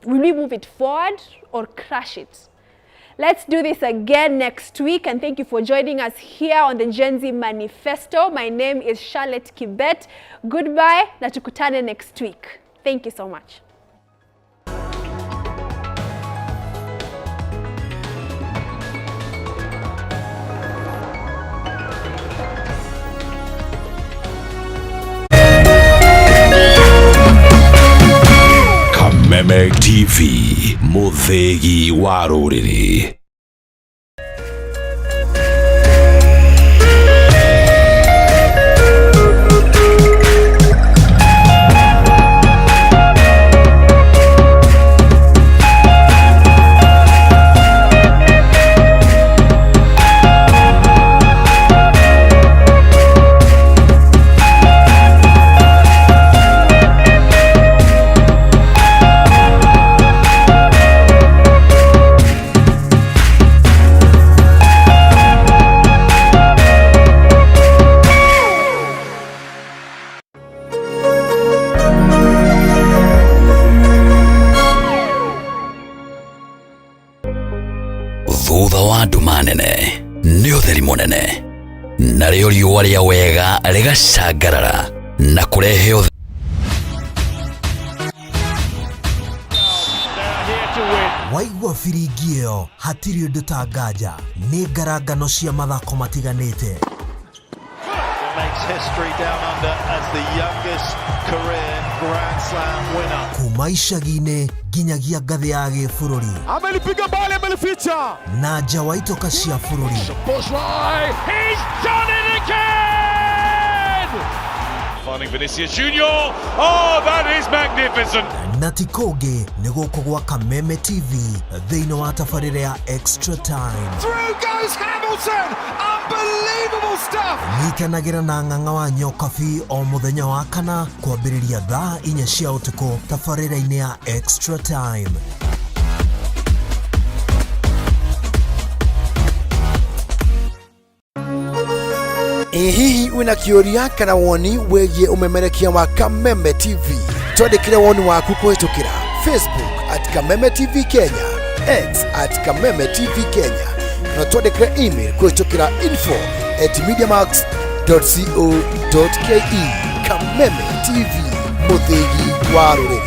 will we move it forward or crush it? Let's do this again next week, and thank you for joining us here on the Gen Z Manifesto. My name is Charlotte Kibet. Goodbye, na tukutane next week. Thank you so much. Meme TV, Muthegi wa Rũrĩrĩ. Thutha wa nduma nene nĩ ũtheri mũnene, narĩo riũa rĩa wega rĩgacangarara na kũrehe waigua biringi ĩyo hatirĩ ũndũ ta nganja, nĩ ngarangano cia mathako matiganĩte. Makes history down under as the youngest career Grand Slam winner. Kuma icagi-inĩ nginyagia ngathĩ ya gĩbũrũri. Amelipiga mbali, amelificha. Na nja wa itoka cia bũrũri. He's done it again! Finding Vinicius Junior. Oh, that is magnificent. Na ti kũngĩ nĩ gũkũ gwa Kameme TV thĩinĩ wa tabarĩra ya Extra Time. Through goes Hamilton. Unbelievable stuff. Nyitanagĩra na ng'ang'a wa Nyokabi o mũthenya wa kana kwambĩrĩria thaa 4 cia ũtukũ tabarĩra-inĩ ya Extra Time. Hihi wina kĩũria kana woni wĩgiĩ umemerekia wa Kameme TV? Twandĩkĩre woni waku kũhĩtũkĩra Facebook @Kameme TV Kenya, X @Kameme TV Kenya, na twandĩkĩre email kũhĩtũkĩra info@mediamax.co.ke. Kameme TV, mũthĩgi wa rũrĩrĩ.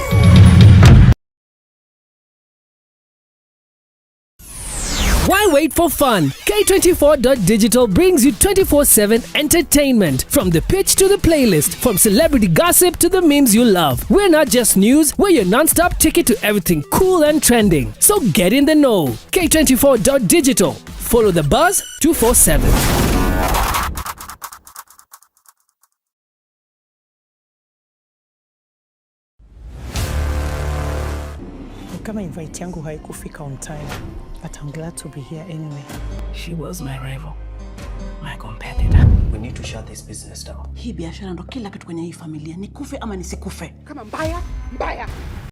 Why wait for fun? K24.digital brings you 24/7 entertainment. From the pitch to the playlist, from celebrity gossip to the memes you love. We're not just news, we're your non-stop ticket to everything cool and trending. So get in the know. K24.digital. Follow the buzz 247. Kama invite yangu haikufika on time, but I'm glad to be here anyway. She was my rival, my competitor. We need to shut this business down. Hii biashara ndo kila kitu kwenye hii familia. Nikufe ama nisikufe. Kama mbaya, mbaya.